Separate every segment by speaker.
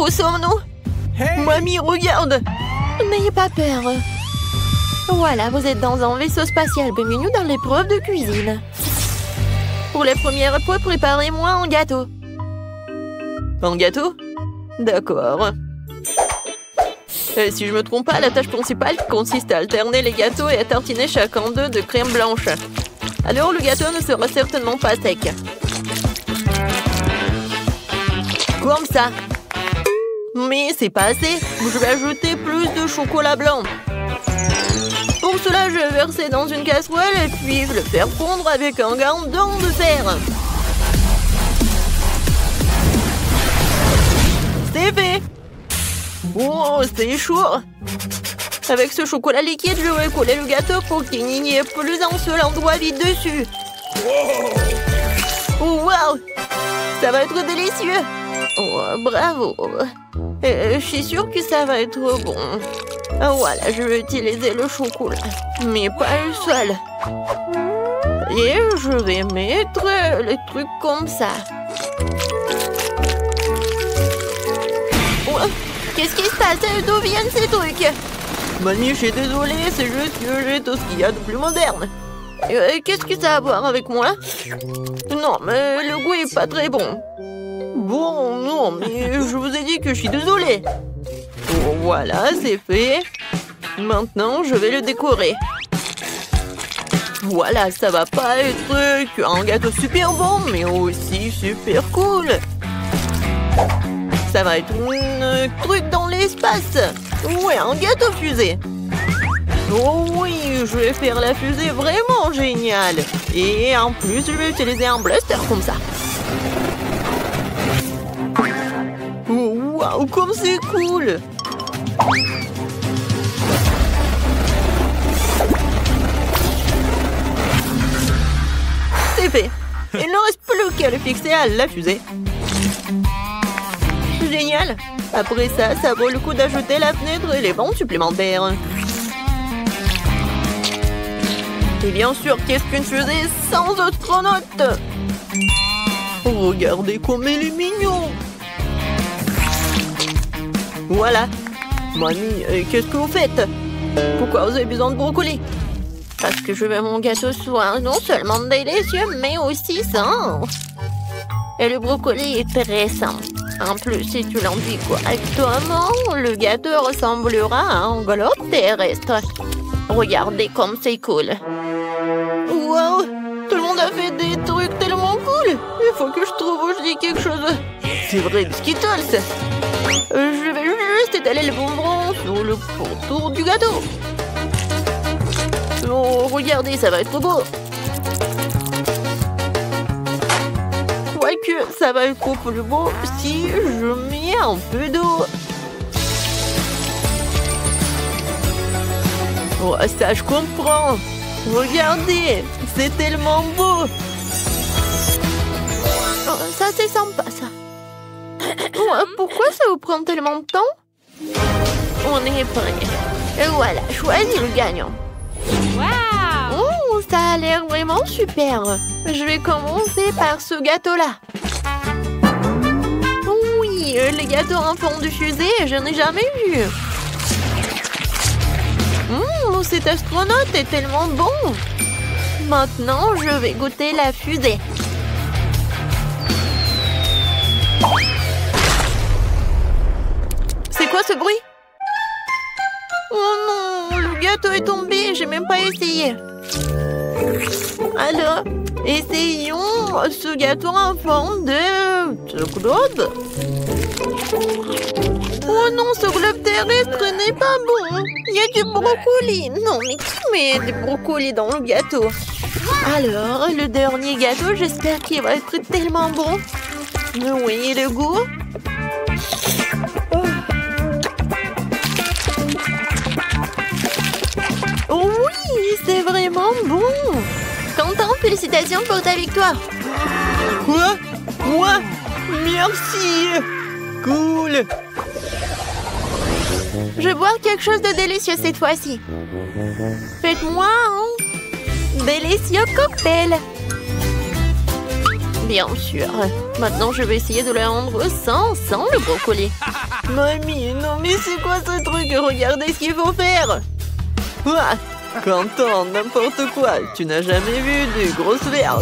Speaker 1: Où sommes-nous? Mamie, regarde! N'ayez pas peur. Voilà, vous êtes dans un vaisseau spatial. Bienvenue dans l'épreuve de cuisine. Pour la première épreuve, préparez-moi un gâteau. Un gâteau? D'accord. Si je me trompe pas, la tâche principale consiste à alterner les gâteaux et à tartiner chacun d'eux de crème blanche. Alors le gâteau ne sera certainement pas sec. Comme ça. Mais c'est pas assez. Je vais ajouter plus de chocolat blanc. Pour cela, je vais verser dans une casserole et puis le faire fondre avec un gandon de fer. C'est fait. Oh, c'est chaud. Avec ce chocolat liquide, je vais coller le gâteau pour qu'il n'y ait plus un seul endroit vide dessus. Oh, wow! Ça va être délicieux. Oh, bravo. Je suis sûre que ça va être bon. Voilà, je vais utiliser le chocolat, mais pas le seul. Et je vais mettre le truc comme ça. Oh, qu'est-ce qui se passe? D'où viennent ces trucs? Mamie, je suis désolée, c'est juste que j'ai tout ce qu'il y a de plus moderne. Qu'est-ce que ça a à voir avec moi? Non, mais le goût est pas très bon. Bon, non, mais je vous ai dit que je suis désolée. Oh, voilà, c'est fait. Maintenant, je vais le décorer. Voilà, ça va pas être un gâteau super bon, mais aussi super cool. Ça va être un truc dans l'espace. Ouais, un gâteau fusée. Oh oui, je vais faire la fusée vraiment géniale. Et en plus, je vais utiliser un blaster comme ça. Oh, waouh, comme c'est cool! C'est fait. Il ne reste plus qu'à le fixer à la fusée. Génial! Après ça, ça vaut le coup d'ajouter la fenêtre et les bancs supplémentaires. Et bien sûr, qu'est-ce qu'une fusée sans astronaute? Regardez comme il est mignon! Voilà. Mamie, qu'est-ce que vous faites? Pourquoi vous avez besoin de brocoli? Parce que je veux mon gâteau soit non seulement délicieux, mais aussi sain. Et le brocoli est très sain. En plus, si tu l'enduis correctement, le gâteau ressemblera à un globe terrestre. Regardez comme c'est cool. Wow! Tout le monde a fait des trucs tellement cool. Il faut que je trouve où je dis quelque chose. C'est vrai, des Skittles. Je vais juste étaler le bonbon sur le contour du gâteau. Oh, regardez, ça va être beau. Quoique, ça va être plus beau si je mets un peu d'eau. Oh, ça, je comprends. Regardez, c'est tellement beau. Oh, ça, c'est sympa, ça. Pourquoi ça vous prend tellement de temps? On est prêt. Et voilà, choisis le gagnant.
Speaker 2: Wow!
Speaker 1: Oh, ça a l'air vraiment super. Je vais commencer par ce gâteau-là. Oui, les gâteaux en forme de fusée, je n'ai jamais vu. Cet astronaute est tellement bon. Maintenant, je vais goûter la fusée. C'est quoi ce bruit? Oh non, le gâteau est tombé, j'ai même pas essayé. Alors, essayons ce gâteau en forme de globe. Oh non, ce globe terrestre n'est pas bon. Il y a du brocoli. Non, mais qui met des brocolis dans le gâteau? Alors, le dernier gâteau, j'espère qu'il va être tellement bon. Oui, le goût? Oui, c'est vraiment bon. Quentin, félicitations pour ta victoire. Quoi? Moi? Merci. Cool. Je vais boire quelque chose de délicieux cette fois-ci. Faites-moi un délicieux cocktail. Bien sûr. Maintenant, je vais essayer de le rendre sans le brocoli. Mamie, non mais c'est quoi ce truc? Regardez ce qu'il faut faire. Ouah, Quentin, n'importe quoi. Tu n'as jamais vu des grosses verres.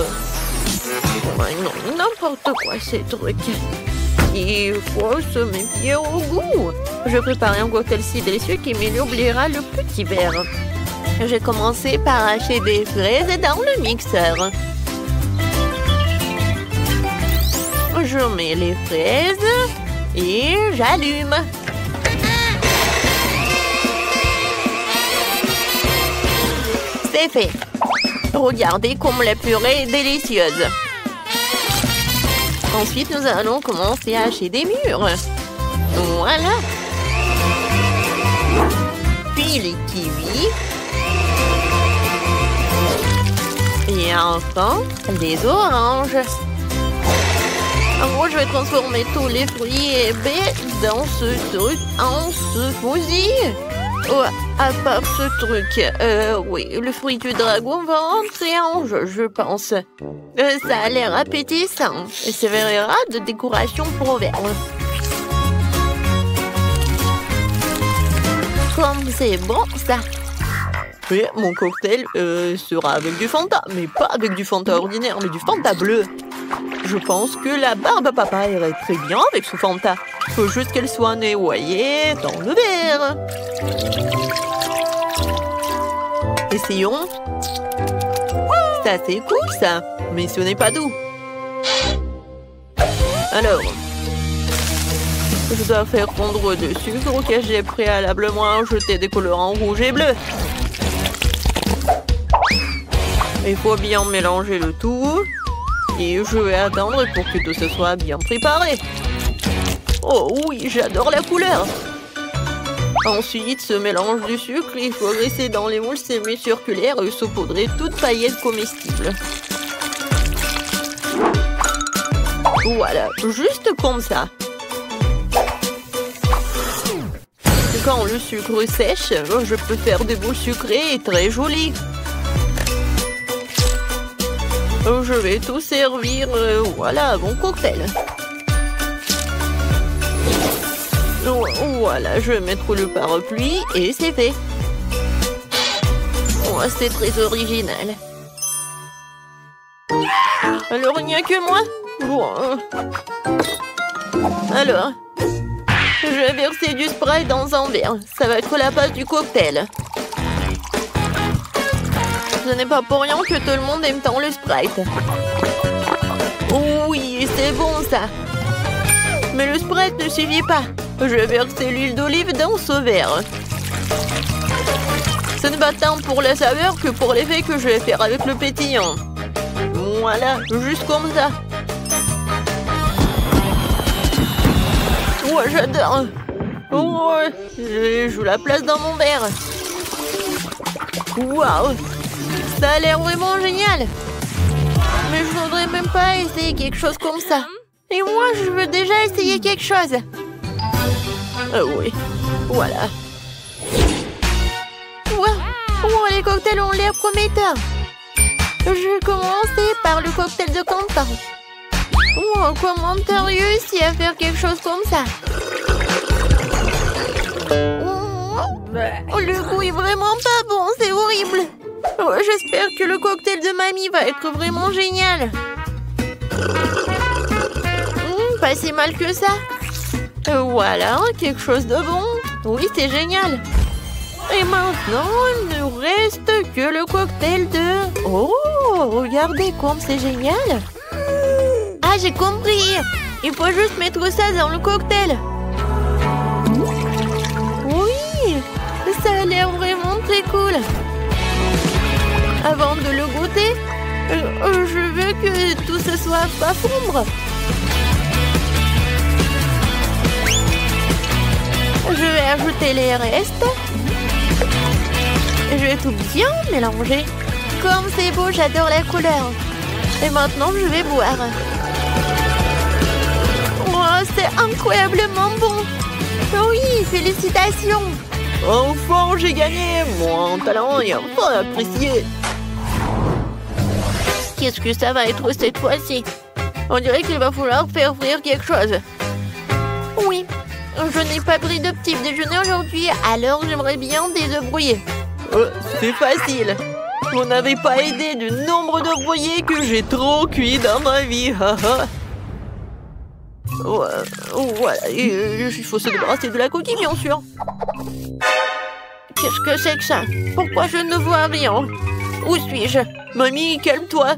Speaker 1: Ouais, non, n'importe quoi ces trucs. Il faut se méfier au goût. Je prépare un cocktail si délicieux qui m'oubliera le petit verre. J'ai commencé par hacher des fraises dans le mixeur. Je mets les fraises et j'allume. C'est fait. Regardez comme la purée est délicieuse. Ensuite, nous allons commencer à hacher des mûres. Voilà. Puis les kiwis. Et enfin, les oranges. Moi, je vais transformer tous les fruits et baies dans ce truc en smoothie. Oh, à part ce truc, oui, le fruit du dragon va entrer en jeu, je pense. Ça a l'air appétissant et servira de décoration pour le verre. Comme c'est bon, ça. Oui, mon cocktail sera avec du Fanta, mais pas avec du Fanta ordinaire, mais du Fanta bleu. Je pense que la barbe à papa irait très bien avec ce Fanta. Il faut juste qu'elle soit noyée dans le verre. Essayons. Ça, c'est cool, ça. Mais ce n'est pas doux. Alors, je dois faire fondre du sucre que j'ai préalablement ajouté des colorants rouge et bleu. Il faut bien mélanger le tout. Et je vais attendre pour que tout ce soit bien préparé. Oh oui, j'adore la couleur. Ensuite, ce mélange du sucre, il faut glisser dans les moules semi-circulaires et saupoudrer toute paillette comestible. Voilà, juste comme ça. Quand le sucre sèche, je peux faire des boules sucrées et très jolies. Je vais tout servir, voilà, mon cocktail. Voilà, je vais mettre le parapluie et c'est fait. Oh, c'est très original. Alors, il n'y a que moi? Bon. Alors, je vais verser du Sprite dans un verre. Ça va être la base du cocktail. Ce n'est pas pour rien que tout le monde aime tant le Sprite. Oui, c'est bon ça. Mais le Sprite ne suffit pas. Je vais verser l'huile d'olive dans ce verre. Ce n'est pas tant pour la saveur que pour l'effet que je vais faire avec le pétillant. Voilà, juste comme ça. Ouais, j'adore. Oh, je joue la place dans mon verre. Waouh, ça a l'air vraiment génial. Mais je voudrais même pas essayer quelque chose comme ça. Et moi, je veux déjà essayer quelque chose. Oui, voilà. Wow, les cocktails ont l'air prometteurs. Je vais commencer par le cocktail de Quentin. Wow, comment t'as réussi à faire quelque chose comme ça? Oh, le goût est vraiment pas bon, c'est horrible. Oh, j'espère que le cocktail de mamie va être vraiment génial. Pas si mal que ça. Voilà, quelque chose de bon. Oui, c'est génial. Et maintenant, il ne reste que le cocktail de... Oh, regardez comme c'est génial. Ah, j'ai compris. Il faut juste mettre ça dans le cocktail. Oui, ça a l'air vraiment très cool. Avant de le goûter, je veux que tout ce soit pas fondre. Je vais ajouter les restes. Je vais tout bien mélanger. Comme c'est beau, j'adore la couleur. Et maintenant, je vais boire. Oh, c'est incroyablement bon. Oui, félicitations. Enfin, j'ai gagné. Mon talent est enfin apprécié. Qu'est-ce que ça va être cette fois-ci? On dirait qu'il va falloir faire frire quelque chose. Oui, je n'ai pas pris de petit déjeuner aujourd'hui, alors j'aimerais bien des œufs brouillés. C'est facile. Vous n'avez pas aidé du nombre d'œufs brouillés que j'ai trop cuit dans ma vie. Voilà, il faut se débarrasser de la coquille, bien sûr. Qu'est-ce que c'est que ça? Pourquoi je ne vois rien? Où suis-je? Mamie, calme-toi.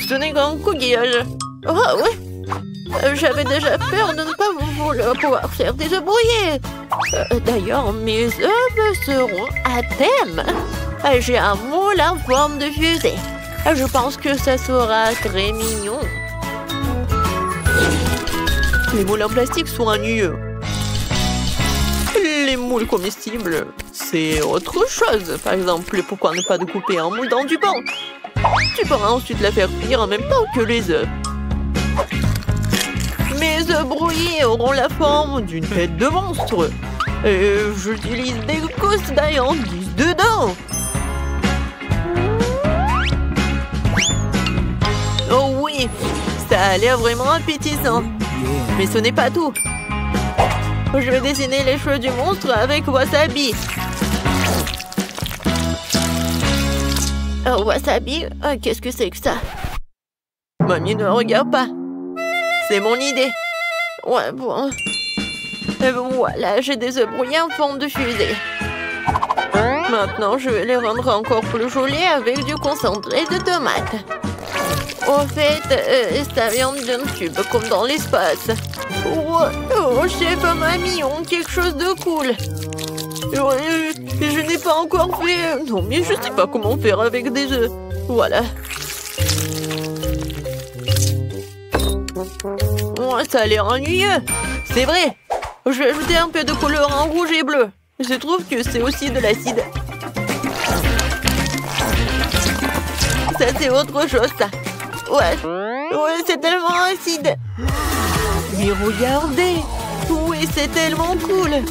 Speaker 1: Ce n'est qu'un coquillage. Oh, ouais. J'avais déjà peur de ne pas pouvoir faire des œufs brouillés. D'ailleurs, mes œufs seront à thème. J'ai un moule en forme de fusée. Je pense que ça sera très mignon. Les moules en plastique sont ennuyeux. Les moules comestibles, c'est autre chose. Par exemple, pourquoi ne pas couper un moule dans du pain? Tu pourras ensuite la faire cuire en même temps que les œufs. Mes œufs brouillés auront la forme d'une tête de monstre. Et j'utilise des gousses d'ail en guise dedans. Oh oui, ça a l'air vraiment appétissant. Mais ce n'est pas tout. Je vais dessiner les cheveux du monstre avec wasabi. Wasabi, qu'est-ce que c'est que ça? Mamie, ne regarde pas. C'est mon idée. Ouais, bon. Voilà, j'ai des œufs brouillés en forme de fusée. Maintenant, je vais les rendre encore plus jolis avec du concentré de tomate. Au fait, ça vient d'un tube, comme dans l'espace. Oh, chef, mamie, on quelque chose de cool. Je n'ai pas encore fait... Non, mais je ne sais pas comment faire avec des œufs. Voilà. Oh, ça a l'air ennuyeux. C'est vrai. Je vais ajouter un peu de colorant rouge et bleu. Je trouve que c'est aussi de l'acide. Ça, c'est autre chose, ça. Ouais, c'est tellement acide. Mais regardez. Oui, c'est tellement cool.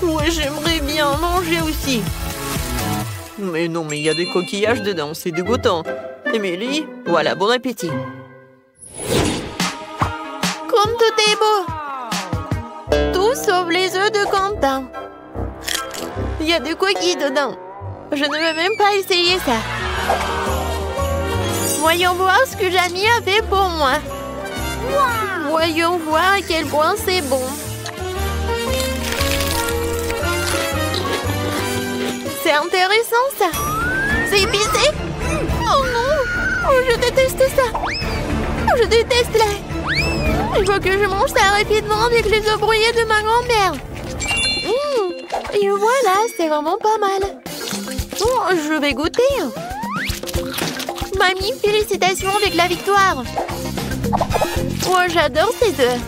Speaker 1: Ouais, j'aimerais bien manger aussi. Mais non, mais il y a des coquillages dedans, c'est dégoûtant. Émilie, voilà, bon appétit. Comme tout est beau. Tout sauf les œufs de Quentin. Il y a des coquilles dedans. Je ne vais même pas essayer ça. Voyons voir ce que Jamie a fait pour moi. Voyons voir à quel point c'est bon. C'est intéressant, ça. C'est épicé. Oh non. Oh, je déteste ça. Je déteste la... Il faut que je mange ça rapidement avec les œufs brouillés de ma grand-mère. Et voilà, c'est vraiment pas mal. Oh, je vais goûter. Mamie, félicitations avec la victoire. Oh, j'adore ces œufs.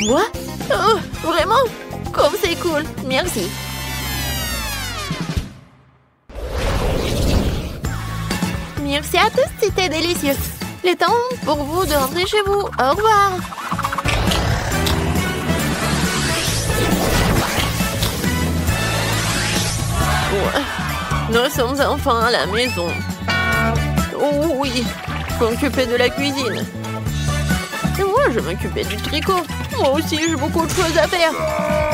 Speaker 1: Moi? Oh, vraiment? Comme c'est cool. Merci. Merci à tous, c'était délicieux. Il est temps pour vous de rentrer chez vous. Au revoir. Ouais. Nous sommes enfin à la maison. Oh oui, je peux m'occuper de la cuisine. Et moi, je m'occupais du tricot. Moi aussi, j'ai beaucoup de choses à faire.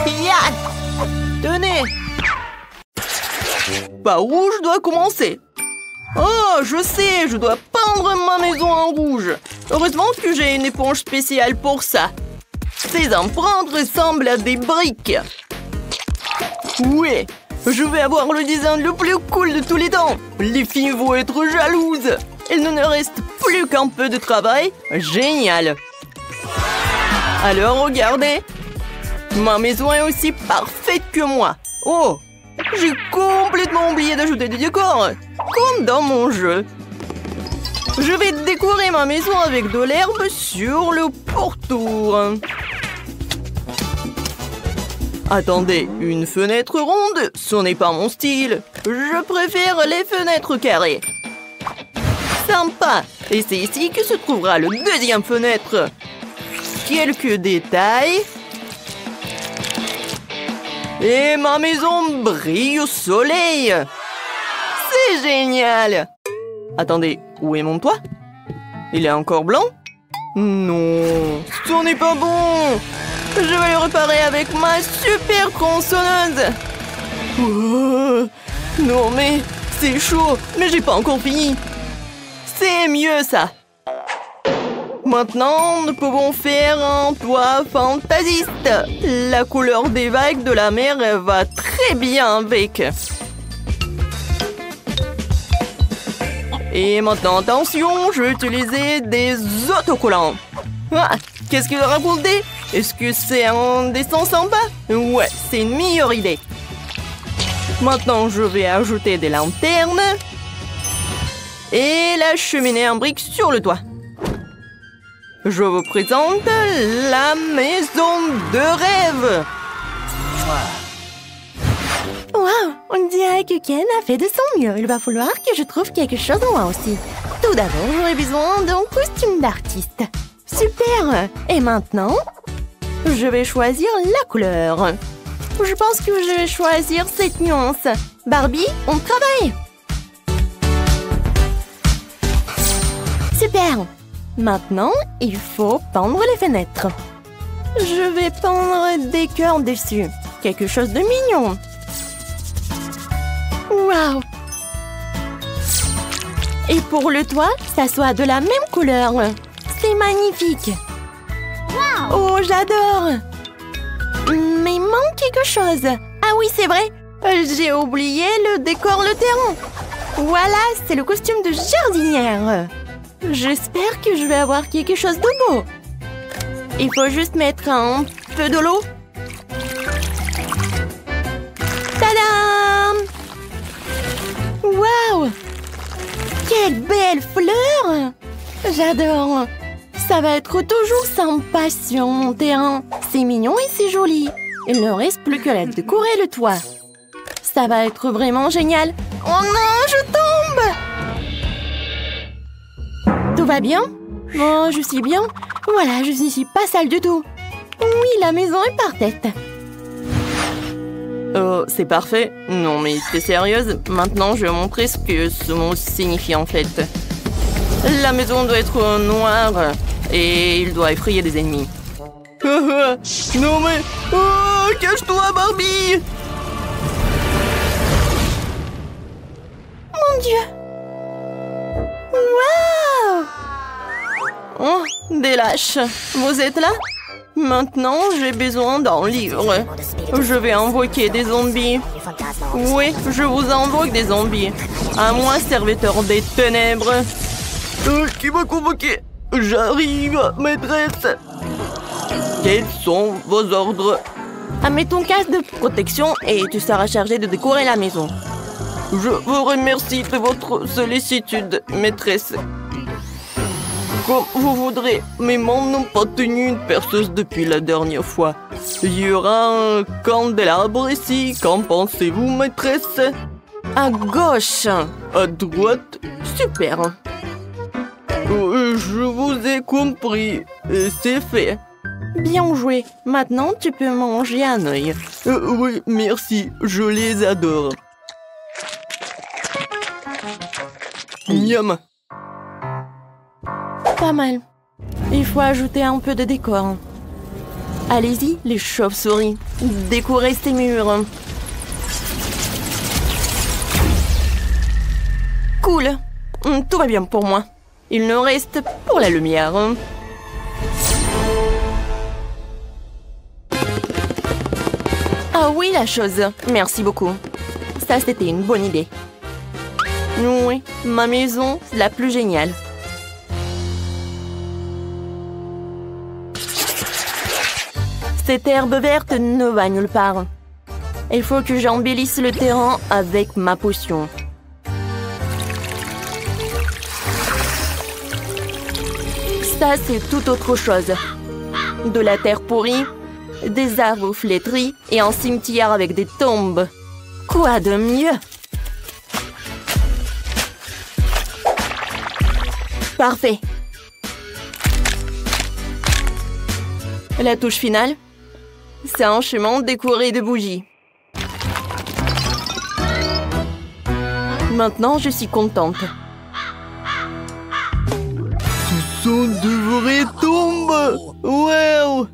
Speaker 1: Yeah! Tenez. Par où je dois commencer? Oh, je sais, je dois peindre ma maison en rouge. Heureusement que j'ai une éponge spéciale pour ça. Ces empreintes ressemblent à des briques. Oui, je vais avoir le design le plus cool de tous les temps. Les filles vont être jalouses. Il ne nous reste plus qu'un peu de travail. Génial. Alors, regardez. Ma maison est aussi parfaite que moi. Oh, j'ai complètement oublié d'ajouter des décors, comme dans mon jeu. Je vais décorer ma maison avec de l'herbe sur le pourtour. Attendez, une fenêtre ronde, ce n'est pas mon style. Je préfère les fenêtres carrées. Sympa. Et c'est ici que se trouvera le deuxième fenêtre. Quelques détails. Et ma maison brille au soleil. C'est génial. Attendez, où est mon toit? Il est encore blanc?
Speaker 3: Non, ce n'est pas bon. Je vais le réparer avec ma super tronçonneuse. Oh, non mais, c'est chaud, mais j'ai pas encore fini. C'est mieux ça. Maintenant, nous pouvons faire un toit fantaisiste. La couleur des vagues de la mer va très bien avec. Et maintenant, attention, je vais utiliser des autocollants. Ah, qu'est-ce qu'il a raconté? Est-ce que c'est un dessin sympa? Ouais, c'est une meilleure idée. Maintenant, je vais ajouter des lanternes. Et la cheminée en briques sur le toit. Je vous présente la maison de rêve.
Speaker 1: Waouh, on dirait que Ken a fait de son mieux. Il va falloir que je trouve quelque chose moi aussi. Tout d'abord, j'aurai besoin d'un costume d'artiste. Super! Et maintenant, je vais choisir la couleur. Je pense que je vais choisir cette nuance. Barbie, on travaille! Super! Maintenant, il faut peindre les fenêtres. Je vais peindre des cœurs dessus. Quelque chose de mignon. Waouh! Et pour le toit, ça soit de la même couleur. C'est magnifique.
Speaker 2: Wow.
Speaker 1: Oh, j'adore. Mais il manque quelque chose. Ah oui, c'est vrai. J'ai oublié le décor, le terrain. Voilà, c'est le costume de jardinière. J'espère que je vais avoir quelque chose de beau. Il faut juste mettre un peu de l'eau. Tadam! Waouh! Quelle belle fleur! J'adore! Ça va être toujours sympa sur mon terrain. C'est mignon et c'est joli. Il ne reste plus que à décorer le toit. Ça va être vraiment génial. Oh non, je tombe! Tout va bien? Oh, je suis bien. Voilà, je suis pas sale du tout. Oui, la maison est parfaite.
Speaker 3: Oh, c'est parfait. Non mais t'es sérieuse? Maintenant, je vais montrer ce que ce mot signifie en fait. La maison doit être noire et il doit effrayer des ennemis. Non mais... Oh, cache-toi Barbie!
Speaker 1: Mon Dieu! Waouh!
Speaker 3: Oh, des lâches. Vous êtes là? Maintenant, j'ai besoin d'un livre. Je vais invoquer des zombies. Oui, je vous invoque des zombies. À moi, serviteur des ténèbres. Qui m'a convoqué? J'arrive, maîtresse. Quels sont vos ordres?
Speaker 1: Mets ton casque de protection et tu seras chargé de décorer la maison.
Speaker 3: Je vous remercie de votre sollicitude, maîtresse. Comme vous voudrez, mes mains n'ont pas tenu une perceuse depuis la dernière fois. Il y aura un candélabre ici. Qu'en pensez-vous, maîtresse?
Speaker 1: À gauche.
Speaker 3: À droite?
Speaker 1: Super.
Speaker 3: Je vous ai compris. C'est fait.
Speaker 1: Bien joué. Maintenant, tu peux manger un œil.
Speaker 3: Oui, merci. Je les adore. Miam.
Speaker 1: Pas mal. Il faut ajouter un peu de décor. Allez-y, les chauves-souris. Décorez ces murs. Cool. Tout va bien pour moi. Il nous reste pour la lumière. Ah oui, la chose. Merci beaucoup. Ça, c'était une bonne idée. Oui, ma maison, la plus géniale. Cette herbe verte ne va nulle part. Il faut que j'embellisse le terrain avec ma potion. Ça, c'est tout autre chose. De la terre pourrie, des arbres flétris et un cimetière avec des tombes. Quoi de mieux? Parfait. La touche finale, c'est un chemin décoré de bougies. Maintenant, je suis contente.
Speaker 3: Ce sont de forêt tombe. Wow.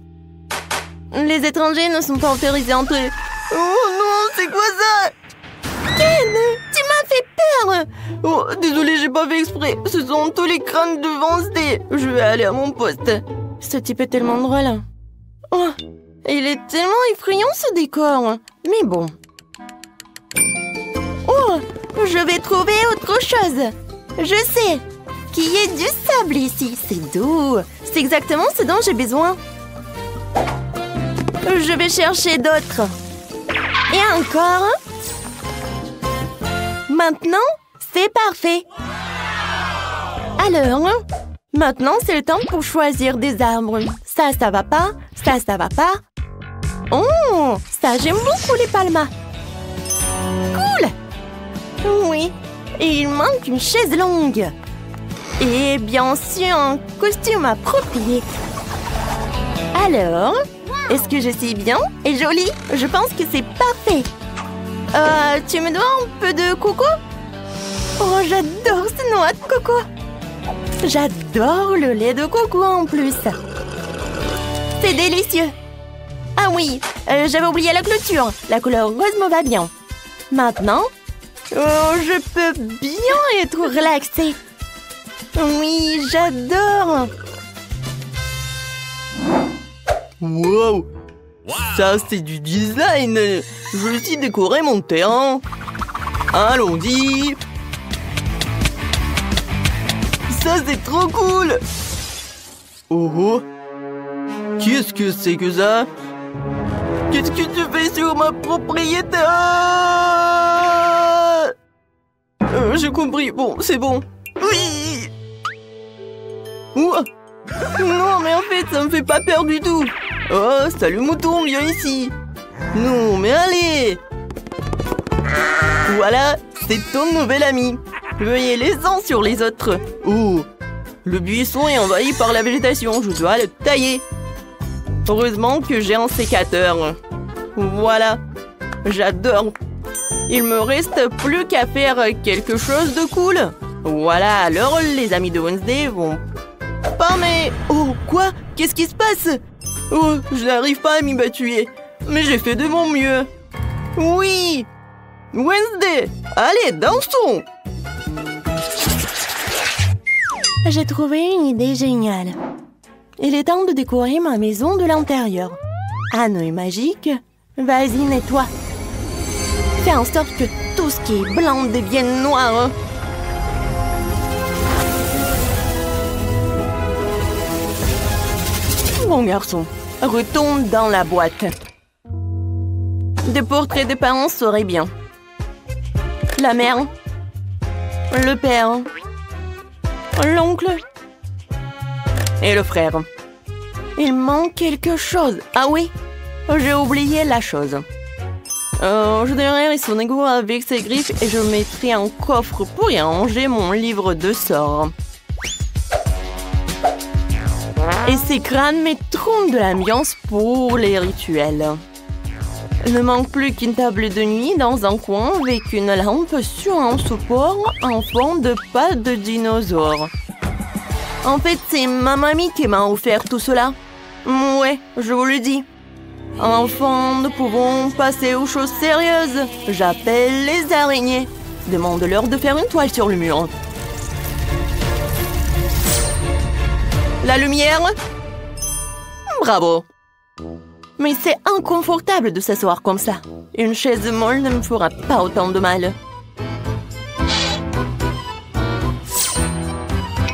Speaker 3: Les étrangers ne sont pas autorisés à entrer. Oh non, c'est quoi ça? Ken, tu m'as fait peur. Oh, désolé, j'ai pas fait exprès. Ce sont tous les crânes de Wednesday. Je vais aller à mon poste. Ce type est tellement drôle. Oh, il est tellement effrayant ce décor. Mais bon. Oh, je vais trouver autre chose. Je sais qu'il y a du sable ici. C'est doux. C'est exactement ce dont j'ai besoin. Je vais chercher d'autres. Et encore. Maintenant, c'est parfait. Alors, maintenant, c'est le temps pour choisir des arbres. Ça va pas. Ça va pas. Oh, ça, j'aime beaucoup les palmas. Cool. Oui, et il manque une chaise longue. Et bien sûr, un costume approprié. Alors, est-ce que je suis bien et jolie? Je pense que c'est parfait. Tu me dois un peu de coco? Oh, j'adore ces noix de coco. J'adore le lait de coco en plus. C'est délicieux. Ah oui, j'avais oublié la clôture. La couleur rose me va bien. Maintenant, je peux bien être relaxée. Oui, j'adore. Wow, ça c'est du design. Je vais aussi décorer mon terrain. Allons-y. Ça c'est trop cool. Oh oh. Qu'est-ce que c'est que ça? Qu'est-ce que tu fais sur ma propriété? J'ai compris. Bon, c'est bon. Oui. Ouah. Non, mais en fait, ça me fait pas peur du tout. Oh, salut mouton, viens ici. Non, mais allez. Voilà, c'est ton nouvel ami. Veuillez les uns sur les autres. Oh, le buisson est envahi par la végétation. Je dois le tailler. Heureusement que j'ai un sécateur. Voilà, j'adore. Il me reste plus qu'à faire quelque chose de cool. Voilà, alors les amis de Wednesday vont... Pas mais... Oh, quoi? Qu'est-ce qui se passe? Oh, je n'arrive pas à m'y battuer. Mais j'ai fait de mon mieux. Oui! Wednesday, allez, dansons! J'ai trouvé une idée géniale. Il est temps de décorer ma maison de l'intérieur. Anneau est magique. Vas-y, nettoie. Fais en sorte que tout ce qui est blanc devienne noir. Bon garçon, retourne dans la boîte. Des portraits des parents seraient bien. La mère, le père, l'oncle et le frère. Il manque quelque chose. Ah oui, j'ai oublié la chose. Je donnerai son égo avec ses griffes et je mettrai un coffre pour y ranger mon livre de sorts. Et ces crânes mettront de l'ambiance pour les rituels. Il ne manque plus qu'une table de nuit dans un coin avec une lampe sur un support en forme de pattes de dinosaure. En fait, c'est ma mamie qui m'a offert tout cela. Ouais, je vous le dis. Enfin, nous pouvons passer aux choses sérieuses. J'appelle les araignées. Demande-leur de faire une toile sur le mur. La lumière? Bravo. Mais c'est inconfortable de s'asseoir comme ça. Une chaise molle ne me fera pas autant de mal.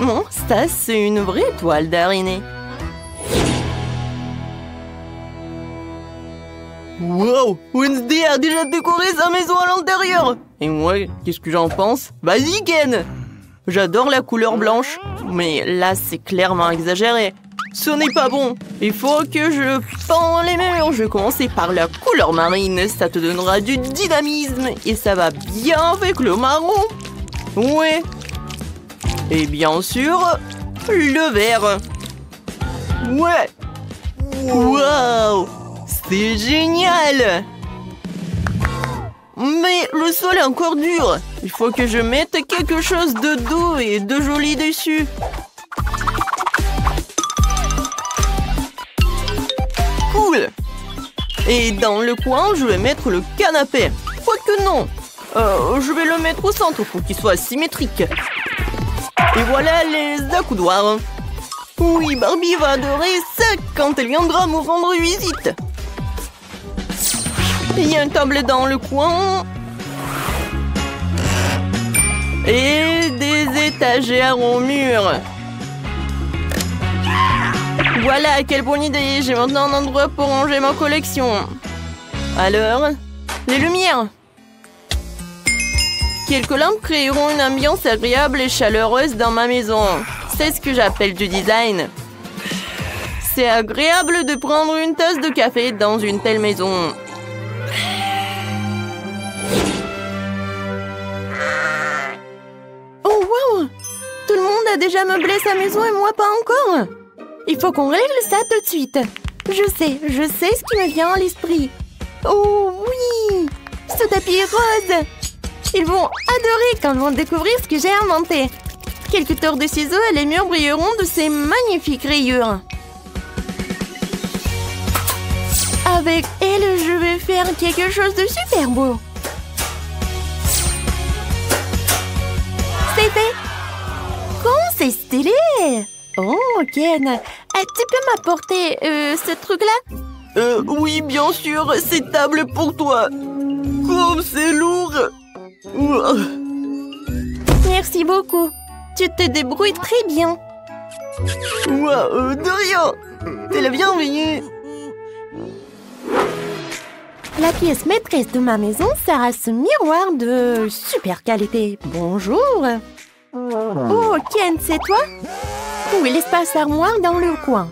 Speaker 3: Bon, ça, c'est une vraie toile d'araignée. Wow! Wednesday a déjà décoré sa maison à l'intérieur! Et moi, qu'est-ce que j'en pense? Vas-y, Ken! J'adore la couleur blanche, mais là, c'est clairement exagéré. Ce n'est pas bon. Il faut que je peins les murs. Je vais commencer par la couleur marine. Ça te donnera du dynamisme et ça va bien avec le marron. Ouais. Et bien sûr, le vert. Ouais. Wow! C'est génial! Mais le sol est encore dur. Il faut que je mette quelque chose de doux et de joli dessus. Et dans le coin, je vais mettre le canapé. Quoique non. Je vais le mettre au centre pour qu'il soit symétrique. Et voilà les accoudoirs. Oui, Barbie va adorer ça quand elle viendra me rendre visite. Il y a un tablet dans le coin. Et des étagères au mur. Voilà, quelle bonne idée. J'ai maintenant un endroit pour ranger ma collection. Alors, les lumières. Quelques lampes créeront une ambiance agréable et chaleureuse dans ma maison. C'est ce que j'appelle du design. C'est agréable de prendre une tasse de café dans une telle maison. Oh wow! Tout le monde a déjà meublé sa maison et moi pas encore. Il faut qu'on règle ça tout de suite. Je sais ce qui me vient à l'esprit. Oh oui! Ce tapis rose! Ils vont adorer quand ils vont découvrir ce que j'ai inventé. Quelques tours de ciseaux et les murs brilleront de ces magnifiques rayures. Avec elle, je vais faire quelque chose de super beau. C'est fait! Comment c'est stylé! Oh, Ken, tu peux m'apporter ce truc-là? Oui, bien sûr, c'est table pour toi. Comme c'est lourd! Merci beaucoup. Tu te débrouilles très bien. De rien. T'es la bienvenue. La pièce maîtresse de ma maison sera ce miroir de super qualité. Bonjour. Oh, Ken, c'est toi? Où est l'espace armoire dans le coin?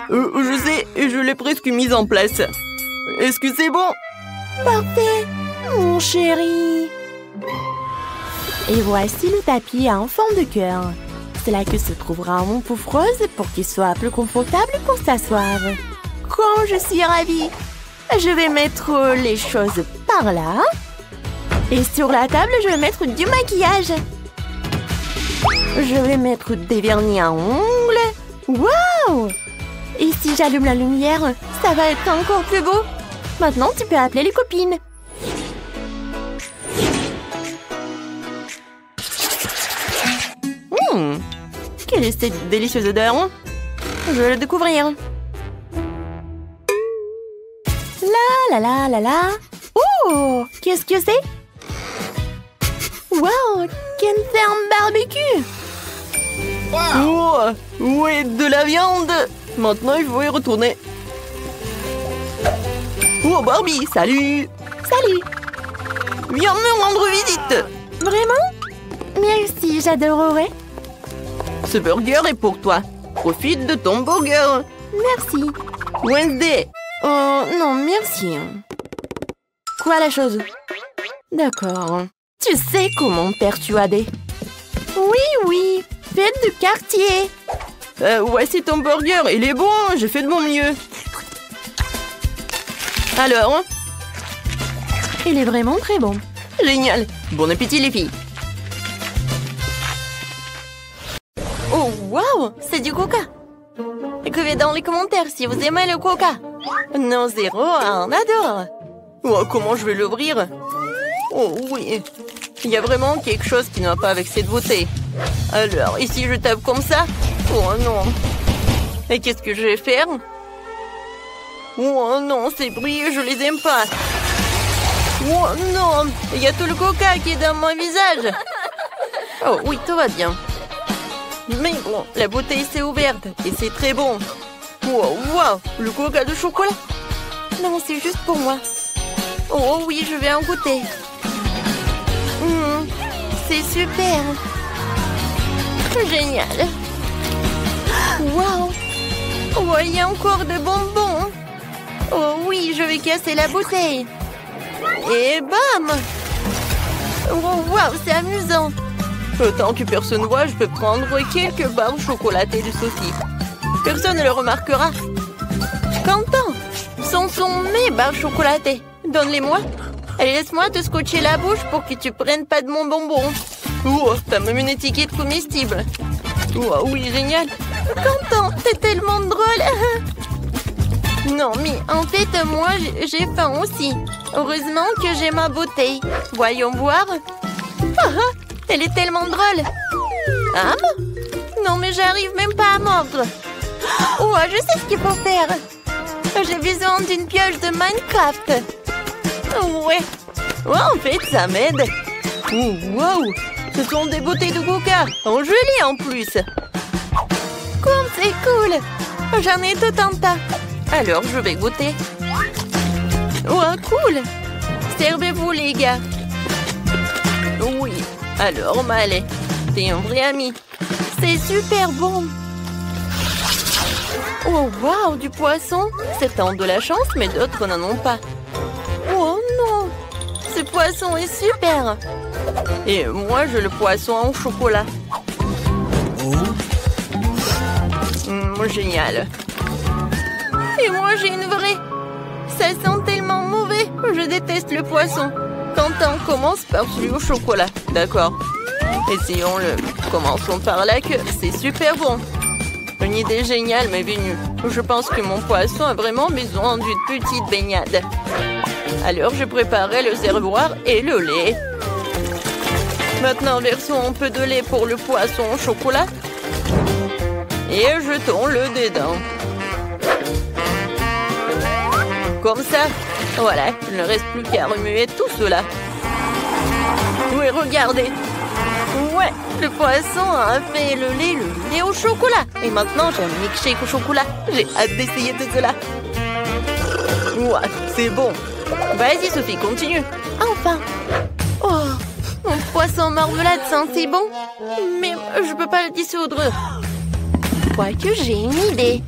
Speaker 3: Je sais, je l'ai presque mise en place. Est-ce que c'est bon? Parfait, mon chéri. Et voici le tapis en forme de cœur. C'est là que se trouvera mon pouf rose pour qu'il soit plus confortable pour s'asseoir. Comme je suis ravie. Je vais mettre les choses par là. Et sur la table, je vais mettre du maquillage. Je vais mettre des vernis à ongles. Waouh! Et si j'allume la lumière, ça va être encore plus beau. Maintenant, tu peux appeler les copines. Quelle est cette délicieuse odeur? Je vais la découvrir. La la la la la. Oh, qu'est-ce que c'est? Wow, Ken fait un barbecue. Oh, ouais, de la viande. Maintenant, il faut y retourner. Oh, Barbie, salut. Salut. Viens me rendre visite. Vraiment? Merci, j'adorerais. Ce burger est pour toi. Profite de ton burger. Merci. Wednesday. Oh, non, merci. Quoi la chose? D'accord. Tu sais comment persuader? Oui, faites du quartier. Voici ton burger, il est bon, j'ai fait de mon mieux. Alors? Il est vraiment très bon. Génial. Bon appétit les filles. Oh, wow, c'est du coca. Écrivez dans les commentaires si vous aimez le coca. Non, zéro, on adore. Oh, comment je vais l'ouvrir? Oh oui, il y a vraiment quelque chose qui ne va pas avec cette beauté. Alors, ici je tape comme ça? Oh non. Et qu'est-ce que je vais faire? Oh non, ces bruits, je les aime pas. Oh non, il y a tout le coca qui est dans mon visage. Oh oui, tout va bien. Mais bon, la bouteille s'est ouverte et c'est très bon. Wow, le coca de chocolat. Non, c'est juste pour moi. Oh oui, je vais en goûter. C'est super. Génial. Wow. Oh, il y a encore de bonbons. Oh oui, je vais casser la bouteille. Et bam. Oh wow, c'est amusant. Tant que personne voit, je peux prendre quelques barres chocolatées de saucisses. Personne ne le remarquera. Quentin, ce sont mes barres chocolatées. Donne-les-moi. Allez, laisse-moi te scotcher la bouche pour que tu prennes pas de mon bonbon. Oh, t'as même une étiquette comestible. Oh, oui, génial. Quentin, t'es tellement drôle.
Speaker 1: Non, mais en fait, moi, j'ai faim aussi. Heureusement que j'ai ma bouteille. Voyons voir. Ah, elle est tellement drôle. Ah, non, mais j'arrive même pas à mordre. Oh, je sais ce qu'il faut faire. J'ai besoin d'une pioche de Minecraft. Ouais. En fait, ça m'aide. Oh, wow. Ce sont des bouteilles de coca. En gelée en plus. Comme c'est cool. J'en ai tout un tas. Alors, je vais goûter. Oh, cool. Servez-vous, les gars. Oui. Alors, Malé, t'es un vrai ami. C'est super bon. Oh, wow, du poisson. Certains ont de la chance, mais d'autres n'en ont pas. Oh non. Ce poisson est super. Et moi, j'ai le poisson en chocolat. Génial. Et moi, j'ai une vraie. Ça sent tellement mauvais. Je déteste le poisson. Quentin, commence par celui au chocolat. D'accord. Essayons-le. Commençons par la queue. C'est super bon. Une idée géniale m'est venue. Je pense que mon poisson a vraiment besoin d'une petite baignade. Alors, je préparais le réservoir et le lait. Maintenant, versons un peu de lait pour le poisson au chocolat. Et jetons-le dedans. Comme ça. Voilà, il ne reste plus qu'à remuer tout cela. Oui, regardez. Ouais, le poisson a fait le lait au chocolat. Et maintenant, j'ai un milkshake au chocolat. J'ai hâte d'essayer tout cela. Ouais, c'est bon. Vas-y, Sophie, continue. Enfin. Oh, mon poisson marmelade sent si bon. Mais je peux pas le dissoudre. Quoique j'ai une idée.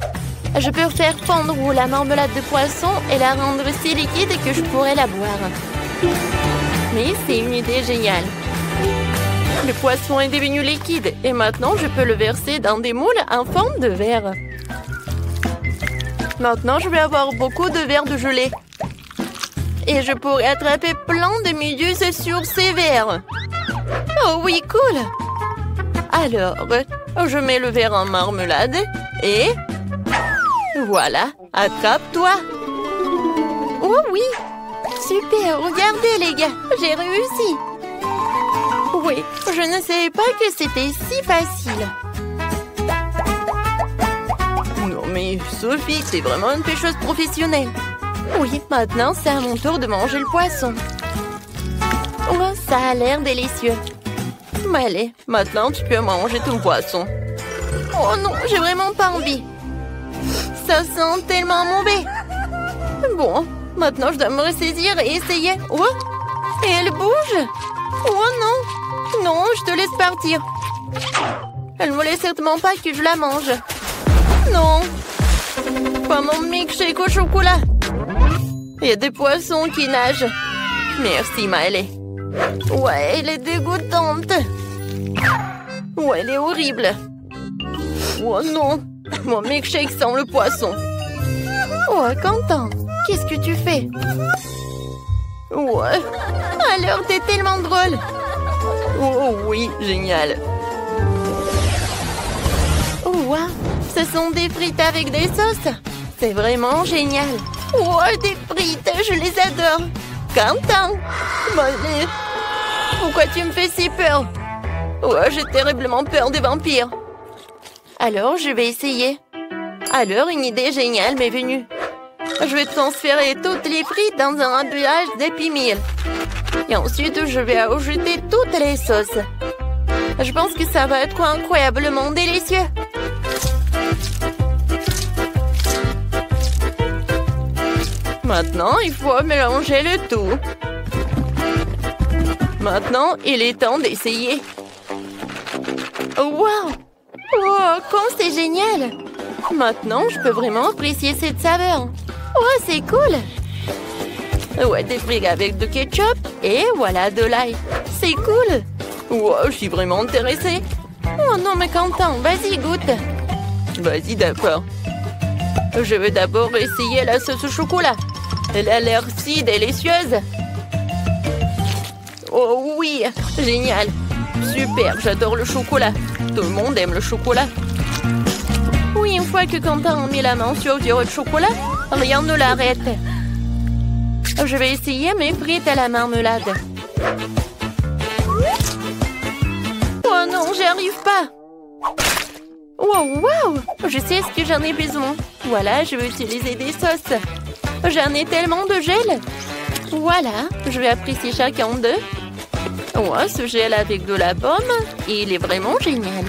Speaker 1: Je peux faire fondre la marmelade de poisson et la rendre si liquide que je pourrais la boire. Mais c'est une idée géniale. Le poisson est devenu liquide et maintenant je peux le verser dans des moules en forme de verre. Maintenant je vais avoir beaucoup de verres de gelée. Et je pourrais attraper plein de méduses sur ces verres. Oh oui, cool! Alors, je mets le verre en marmelade et... Voilà, attrape-toi! Oh oui! Super, regardez les gars, j'ai réussi! Oui, je ne savais pas que c'était si facile. Non mais Sophie, c'est vraiment une pêcheuse professionnelle. Oui, maintenant c'est à mon tour de manger le poisson. Oh, ça a l'air délicieux. Mais allez, maintenant tu peux manger ton poisson. Oh non, j'ai vraiment pas envie. Ça sent tellement mauvais. Bon, maintenant je dois me ressaisir et essayer. Oh, et elle bouge. Oh non, non, je te laisse partir. Elle ne voulait certainement pas que je la mange. Non, pas mon milkshake au chocolat. Il y a des poissons qui nagent. Merci, Miley. Ouais, elle est dégoûtante. Ouais, elle est horrible. Oh non, mon milkshake sent le poisson. Oh, Quentin, qu'est-ce que tu fais? Ouais, alors t'es tellement drôle. Oh oui, génial. Oh, wow, ce sont des frites avec des sauces. C'est vraiment génial. Oh, des frites, je les adore. Quentin, Molly, pourquoi tu me fais si peur? Oh, j'ai terriblement peur des vampires. Alors, je vais essayer. Alors, une idée géniale m'est venue. Je vais transférer toutes les frites dans un emballage d'Happy Meal. Et ensuite, je vais ajouter toutes les sauces. Je pense que ça va être incroyablement délicieux. Maintenant, il faut mélanger le tout. Maintenant, il est temps d'essayer. Wow! Oh, comme c'est génial! Maintenant, je peux vraiment apprécier cette saveur. Oh, c'est cool! Ouais, des frites avec du ketchup et voilà de l'ail. C'est cool! Wow, je suis vraiment intéressée. Oh non, mais Quentin, vas-y, goûte. Vas-y, d'accord. Je vais d'abord essayer la sauce au chocolat. Elle a l'air si délicieuse. Oh oui, génial. Super, j'adore le chocolat. Tout le monde aime le chocolat. Oui, une fois que Quentin a mis la main sur du chocolat, Rien ne l'arrête. Je vais essayer mes frites à la marmelade. Oh non, j'y arrive pas. Wow, wow! Je sais ce que j'en ai besoin. Voilà, je vais utiliser des sauces. J'en ai tellement de gel. Voilà, je vais apprécier chacun d'eux. Oh, ce gel avec de la pomme, il est vraiment génial.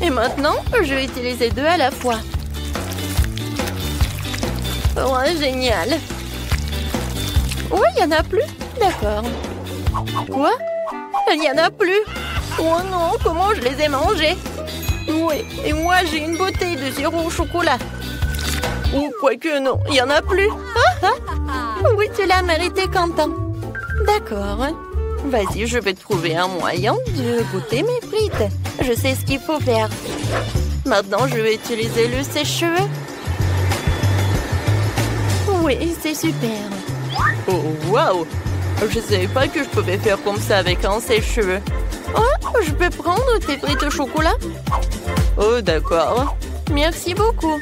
Speaker 1: Et maintenant, je vais utiliser deux à la fois. Oh, génial. Oh, il n'y en a plus? D'accord. Quoi? Il n'y en a plus? Oh non, comment je les ai mangés? Oui, et moi j'ai une bouteille de sirop au chocolat. Ou quoique non, il n'y en a plus. Ah, ah. Oui, tu l'as mérité, Quentin. D'accord. Vas-y, je vais trouver un moyen de goûter mes frites. Je sais ce qu'il faut faire. Maintenant, je vais utiliser le sèche-cheveux. Oui, c'est super. Oh, waouh! Je ne savais pas que je pouvais faire comme ça avec un sèche-cheveux. Oh, je peux prendre tes frites au chocolat? Oh, d'accord. Merci beaucoup.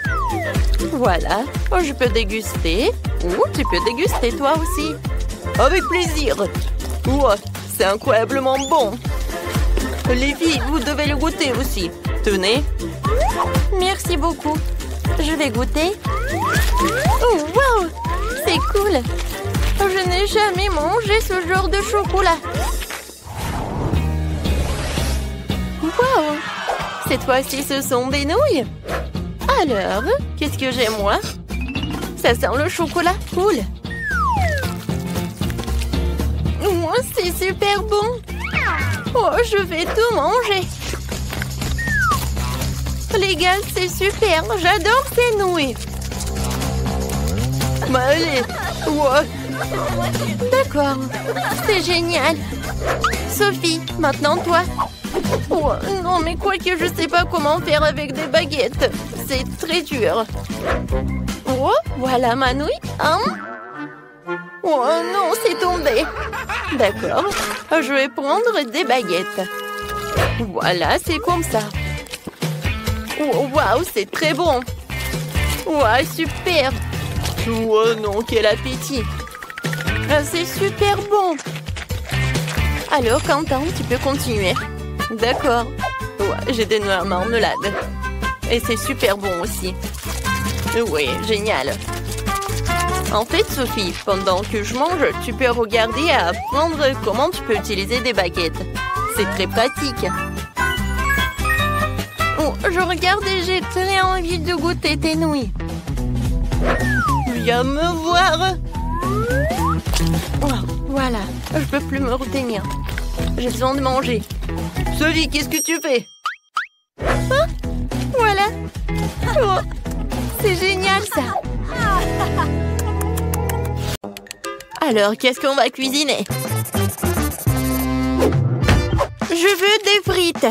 Speaker 1: Voilà, oh, je peux déguster. Ou tu peux déguster toi aussi. Avec plaisir. Wow, c'est incroyablement bon. Les filles, vous devez le goûter aussi. Tenez. Merci beaucoup. Je vais goûter. Oh, wow! C'est cool. Je n'ai jamais mangé ce genre de chocolat. Wow! Cette fois-ci, ce sont des nouilles. Alors, qu'est-ce que j'ai, moi? Ça sent le chocolat. Cool. Oh, c'est super bon. Oh, je vais tout manger. Les gars, c'est super. J'adore ces nouilles. Bah, allez. Wow. D'accord. C'est génial. Sophie, maintenant toi. Oh, non, mais quoi que je sais pas comment faire avec des baguettes. C'est très dur. Oh, voilà ma nouille. Hein? Oh non, c'est tombé. D'accord. Je vais prendre des baguettes. Voilà, c'est comme ça. Oh, waouh, c'est très bon. Waouh, super. Oh non, quel appétit. C'est super bon. Alors, Quentin, tu peux continuer. D'accord. Ouais, j'ai des noix à marmelade. Et c'est super bon aussi. Oui, génial. En fait, Sophie, pendant que je mange, tu peux regarder et apprendre comment tu peux utiliser des baguettes. C'est très pratique. Oh, je regarde et j'ai très envie de goûter tes nouilles. Viens me voir. Oh, voilà, je peux plus me retenir. J'ai besoin de manger. Sophie, qu'est-ce que tu fais? Ah, voilà. Oh, c'est génial ça. Alors, qu'est-ce qu'on va cuisiner? Je veux des frites.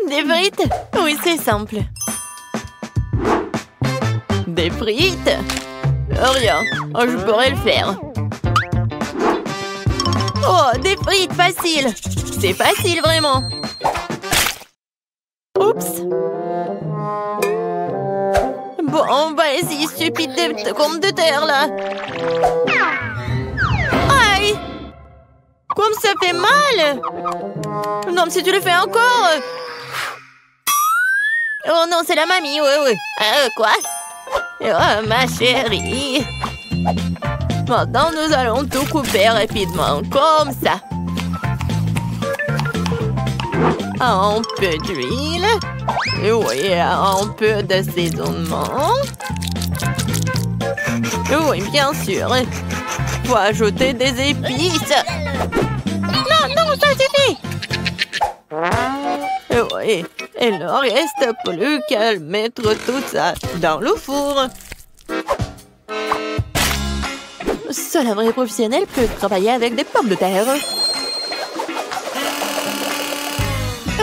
Speaker 1: Des frites? Oui, c'est simple. Des frites? Rien, je pourrais le faire. Oh, des frites, facile. C'est facile, vraiment. Oups. Bon, vas-y, stupide de compte de terre, là. Aïe! Comme ça fait mal! Non, mais si tu le fais encore... Oh non, c'est la mamie, oui. Quoi? Oh, ma chérie. Maintenant, nous allons tout couper rapidement, comme ça. Un peu d'huile. Oui, un peu d'assaisonnement. Oui, bien sûr. Faut ajouter des épices. Non, ça suffit. Oui, il ne reste plus qu'à mettre tout ça dans le four. Seul un vrai professionnel peut travailler avec des pommes de terre.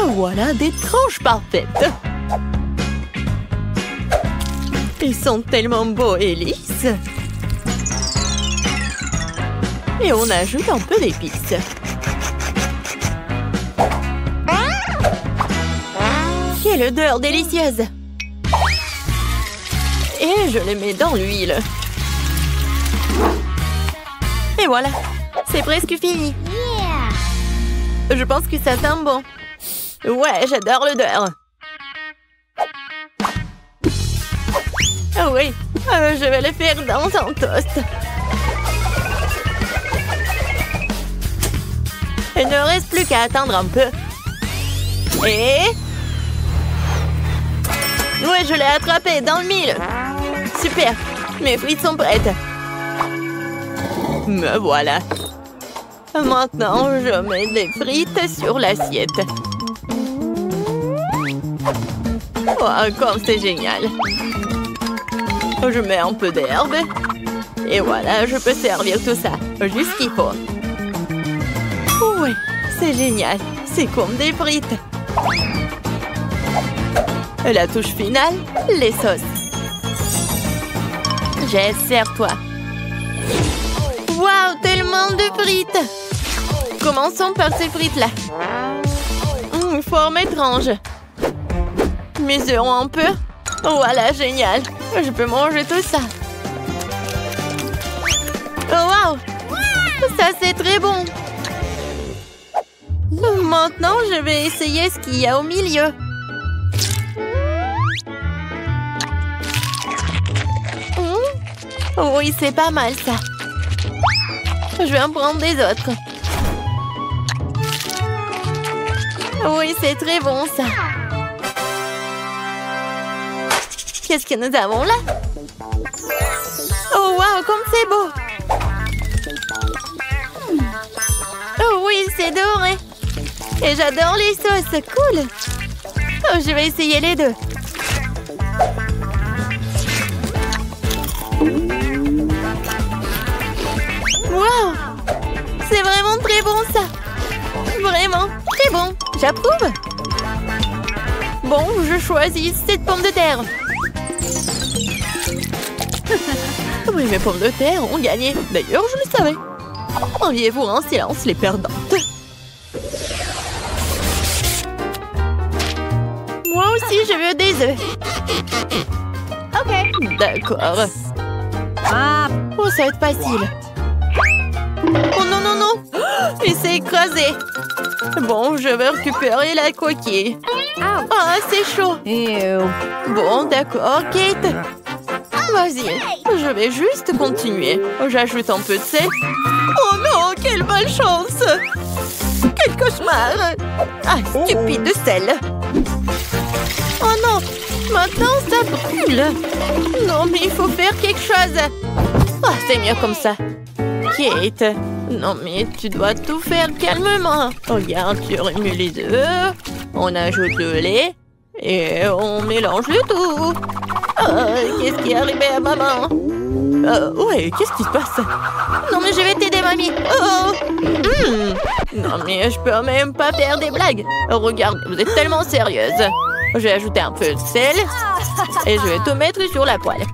Speaker 1: Voilà des tranches parfaites. Ils sont tellement beaux et lisses. Et on ajoute un peu d'épices. Quelle odeur délicieuse! Et je les mets dans l'huile. Et voilà, c'est presque fini. Je pense que ça sent bon. Ouais, j'adore l'odeur. Ah oui, je vais le faire dans un toast. Il ne reste plus qu'à attendre un peu. Et... ouais, je l'ai attrapé dans le mille. Super, mes frites sont prêtes. Me voilà. Maintenant, je mets les frites sur l'assiette. Oh, comme c'est génial. Je mets un peu d'herbe. Et voilà, je peux servir tout ça. Juste ce qu'il faut. Oui, c'est génial. C'est comme des frites. La touche finale, les sauces. Serre-toi. Waouh, tellement de frites! Commençons par ces frites-là. Forme étrange. Mesurons un peu. Voilà, génial. Je peux manger tout ça. Oh, waouh! Ça, c'est très bon. Maintenant, je vais essayer ce qu'il y a au milieu. Oui, c'est pas mal, ça. Je vais en prendre des autres. Oui, c'est très bon, ça. Qu'est-ce que nous avons là? Oh, waouh, comme c'est beau! Oh oui, c'est doré. Et j'adore les sauces, cool! Oh, je vais essayer les deux. Wow! C'est vraiment très bon, ça! Vraiment, très bon! J'approuve! Bon, je choisis cette pomme de terre. Oui, mes pommes de terre ont gagné. D'ailleurs, je le savais. Enviez-vous en silence les perdantes. Moi aussi, je veux des œufs. Ok. D'accord. Oh, ça va être facile. Oh non, non, non! Il s'est écrasé. Bon, je vais récupérer la coquille. Ah, c'est chaud. Bon, d'accord, Kate. Vas-y, je vais juste continuer. J'ajoute un peu de sel. Oh non, quelle malchance! Quel cauchemar! Ah, stupide sel! Oh non, maintenant ça brûle! Non, mais il faut faire quelque chose! Ah, c'est mieux comme ça. Kate, non mais tu dois tout faire calmement. Regarde, tu remues les œufs, on ajoute le lait et on mélange le tout. Qu'est-ce qui est arrivé à maman? Ouais, qu'est-ce qui se passe? Non mais je vais t'aider, mamie. Non mais je peux même pas faire des blagues. Regarde, vous êtes tellement sérieuse. Je vais ajouter un peu de sel et je vais tout mettre sur la poêle.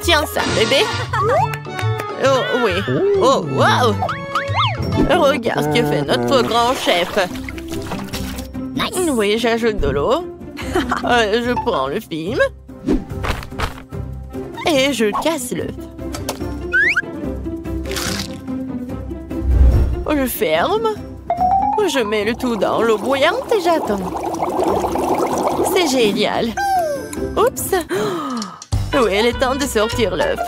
Speaker 1: Tiens ça, bébé. Oh, oui. Oh, waouh. Regarde ce que fait notre grand chef. Oui, j'ajoute de l'eau. Je prends le film. Et je casse l'œuf. Je ferme. Je mets le tout dans l'eau bouillante et j'attends. C'est génial. Oups. Oui, il est temps de sortir l'œuf.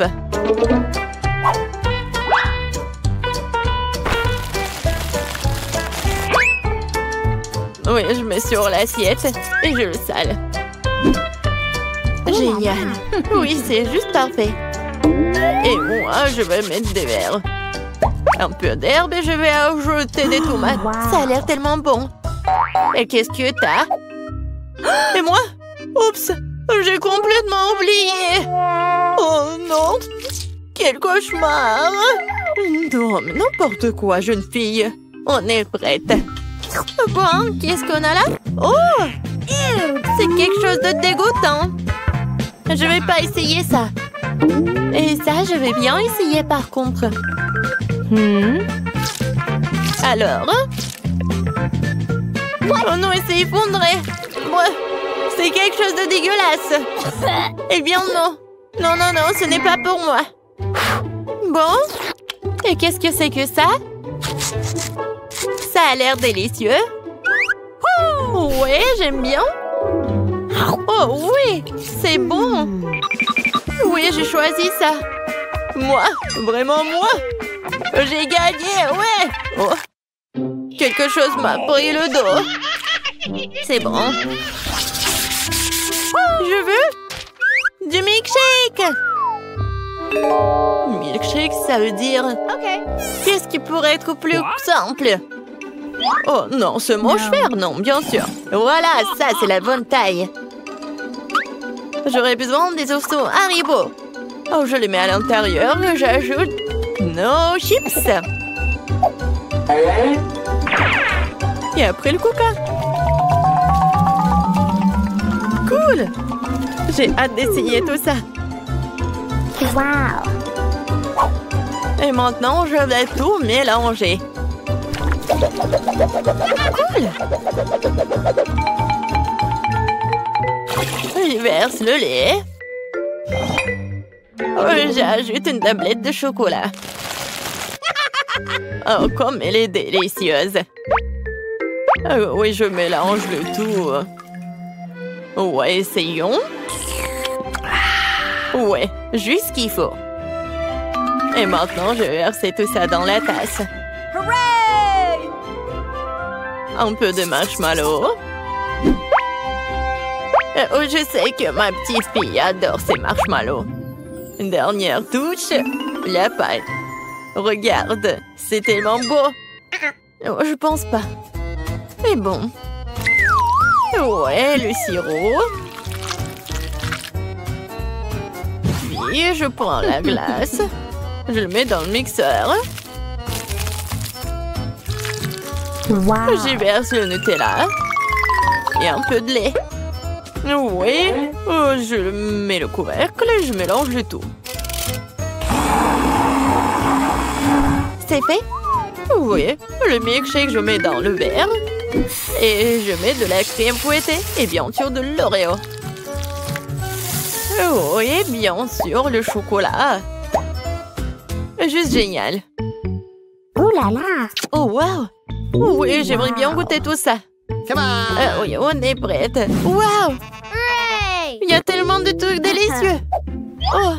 Speaker 1: Oui, je mets sur l'assiette et je le sale. Génial. Oui, c'est juste parfait. Et moi, je vais mettre des verres. Un peu d'herbe et je vais ajouter des tomates. Ça a l'air tellement bon. Et qu'est-ce que t'as? Et moi? Oups! J'ai complètement oublié. Oh non! Quel cauchemar! Non, mais n'importe quoi, jeune fille. On est prête. Bon, qu'est-ce qu'on a là? Oh! C'est quelque chose de dégoûtant. Je vais pas essayer ça. Et ça, je vais bien essayer par contre. Alors? Oh non, il s'est effondré. Bref, c'est quelque chose de dégueulasse. Eh bien non. Non, non, non, ce n'est pas pour moi. Bon. Et qu'est-ce que c'est que ça? Ça a l'air délicieux. Oh, ouais, j'aime bien. Oh oui, c'est bon. Oui, j'ai choisi ça. Moi? Vraiment moi? J'ai gagné, ouais. Oh. Quelque chose m'a pris le dos. C'est bon. Je veux du milkshake. Milkshake, ça veut dire... Qu'est-ce qui pourrait être plus simple? Oh non, ce mange-fer, non, bien sûr. Voilà, ça, c'est la bonne taille. J'aurais besoin des ossements Haribo. Oh, je les mets à l'intérieur et j'ajoute nos chips. Et après le coca. Cool. J'ai hâte d'essayer tout ça.
Speaker 2: Wow.
Speaker 1: Et maintenant, je vais tout mélanger. Cool. Je verse le lait. J'ajoute une tablette de chocolat. Oh, comme elle est délicieuse. Oui, je mélange le tout. Ouais, essayons. Ouais, juste ce qu'il faut. Et maintenant, je vais verser tout ça dans la tasse.
Speaker 2: Hooray!
Speaker 1: Un peu de marshmallow. Oh, je sais que ma petite fille adore ces marshmallows. Une dernière touche, la pâte. Regarde, c'est tellement beau. Oh, je pense pas. Mais bon. Ouais, le sirop. Puis, je prends la glace. Je le mets dans le mixeur.
Speaker 2: Wow.
Speaker 1: J'y verse le Nutella. Et un peu de lait. Oui. Je mets le couvercle et je mélange le tout. C'est fait? Oui. Le milkshake, je mets dans le verre. Et je mets de la crème fouettée. Et bien sûr, de l'Oreo. Oui, bien sûr, le chocolat. Juste génial.
Speaker 2: Ouh là là.
Speaker 1: Oh, wow. Oui, j'aimerais bien goûter tout ça. Oui, on est prête. Wow.
Speaker 2: Hooray!
Speaker 1: Il y a tellement de trucs délicieux. Oh,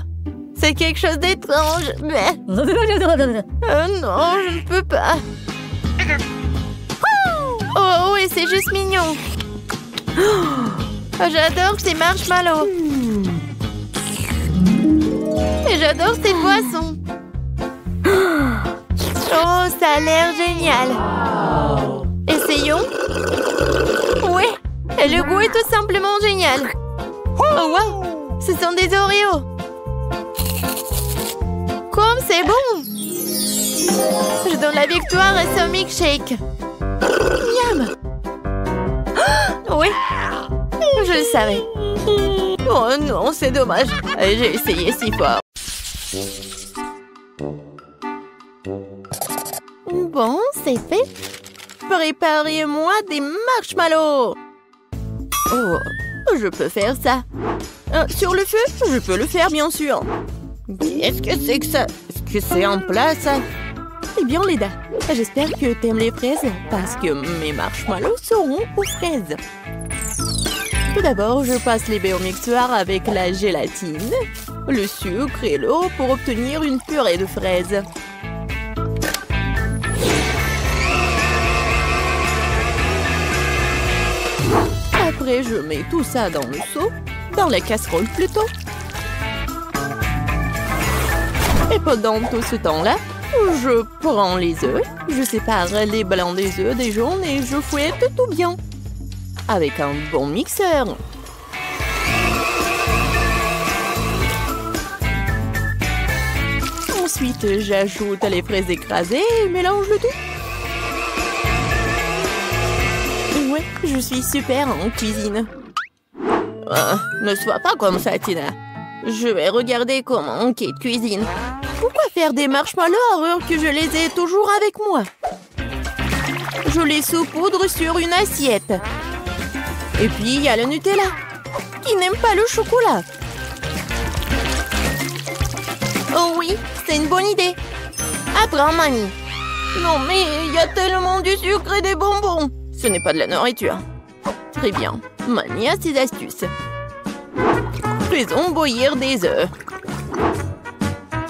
Speaker 1: c'est quelque chose d'étrange. Mais... non, je ne peux pas. Oh, oui, c'est juste mignon. Oh, j'adore ces marshmallows. Et j'adore ces boissons. Oh, ça a l'air génial. Essayons. Oui, et le goût est tout simplement génial. Oh, wow, ce sont des Oreos. Comme c'est bon. Je donne la victoire à ce milkshake. Miam. Oui, je le savais. Oh non, c'est dommage. J'ai essayé si fort. Bon, c'est fait. Préparez-moi des marshmallows. Oh, je peux faire ça. Sur le feu, je peux le faire, bien sûr. Qu'est-ce que c'est que ça? Est-ce que c'est en place, ça? Eh bien, Leda, j'espère que t'aimes les fraises, parce que mes marshmallows seront aux fraises. Tout d'abord, je passe les baies au mixeur avec la gélatine, le sucre et l'eau pour obtenir une purée de fraises. Après, je mets tout ça dans le seau, dans la casserole plutôt. Et pendant tout ce temps-là, je prends les œufs, je sépare les blancs des œufs des jaunes et je fouette tout bien. Avec un bon mixeur. Ensuite, j'ajoute les fraises écrasées et mélange le tout. Ouais, je suis super en cuisine. Ne sois pas comme ça, Tina. Je vais regarder comment Kate cuisine. Pourquoi faire des marshmallows alors que je les ai toujours avec moi?
Speaker 3: Je les saupoudre sur une assiette. Et puis, il y a le Nutella. Qui n'aime pas le chocolat? Oh oui, c'est une bonne idée. Apprends, mamie. Non, mais il y a tellement du sucre et des bonbons. Ce n'est pas de la nourriture. Très bien. Mamie a ses astuces. Faisons bouillir des œufs.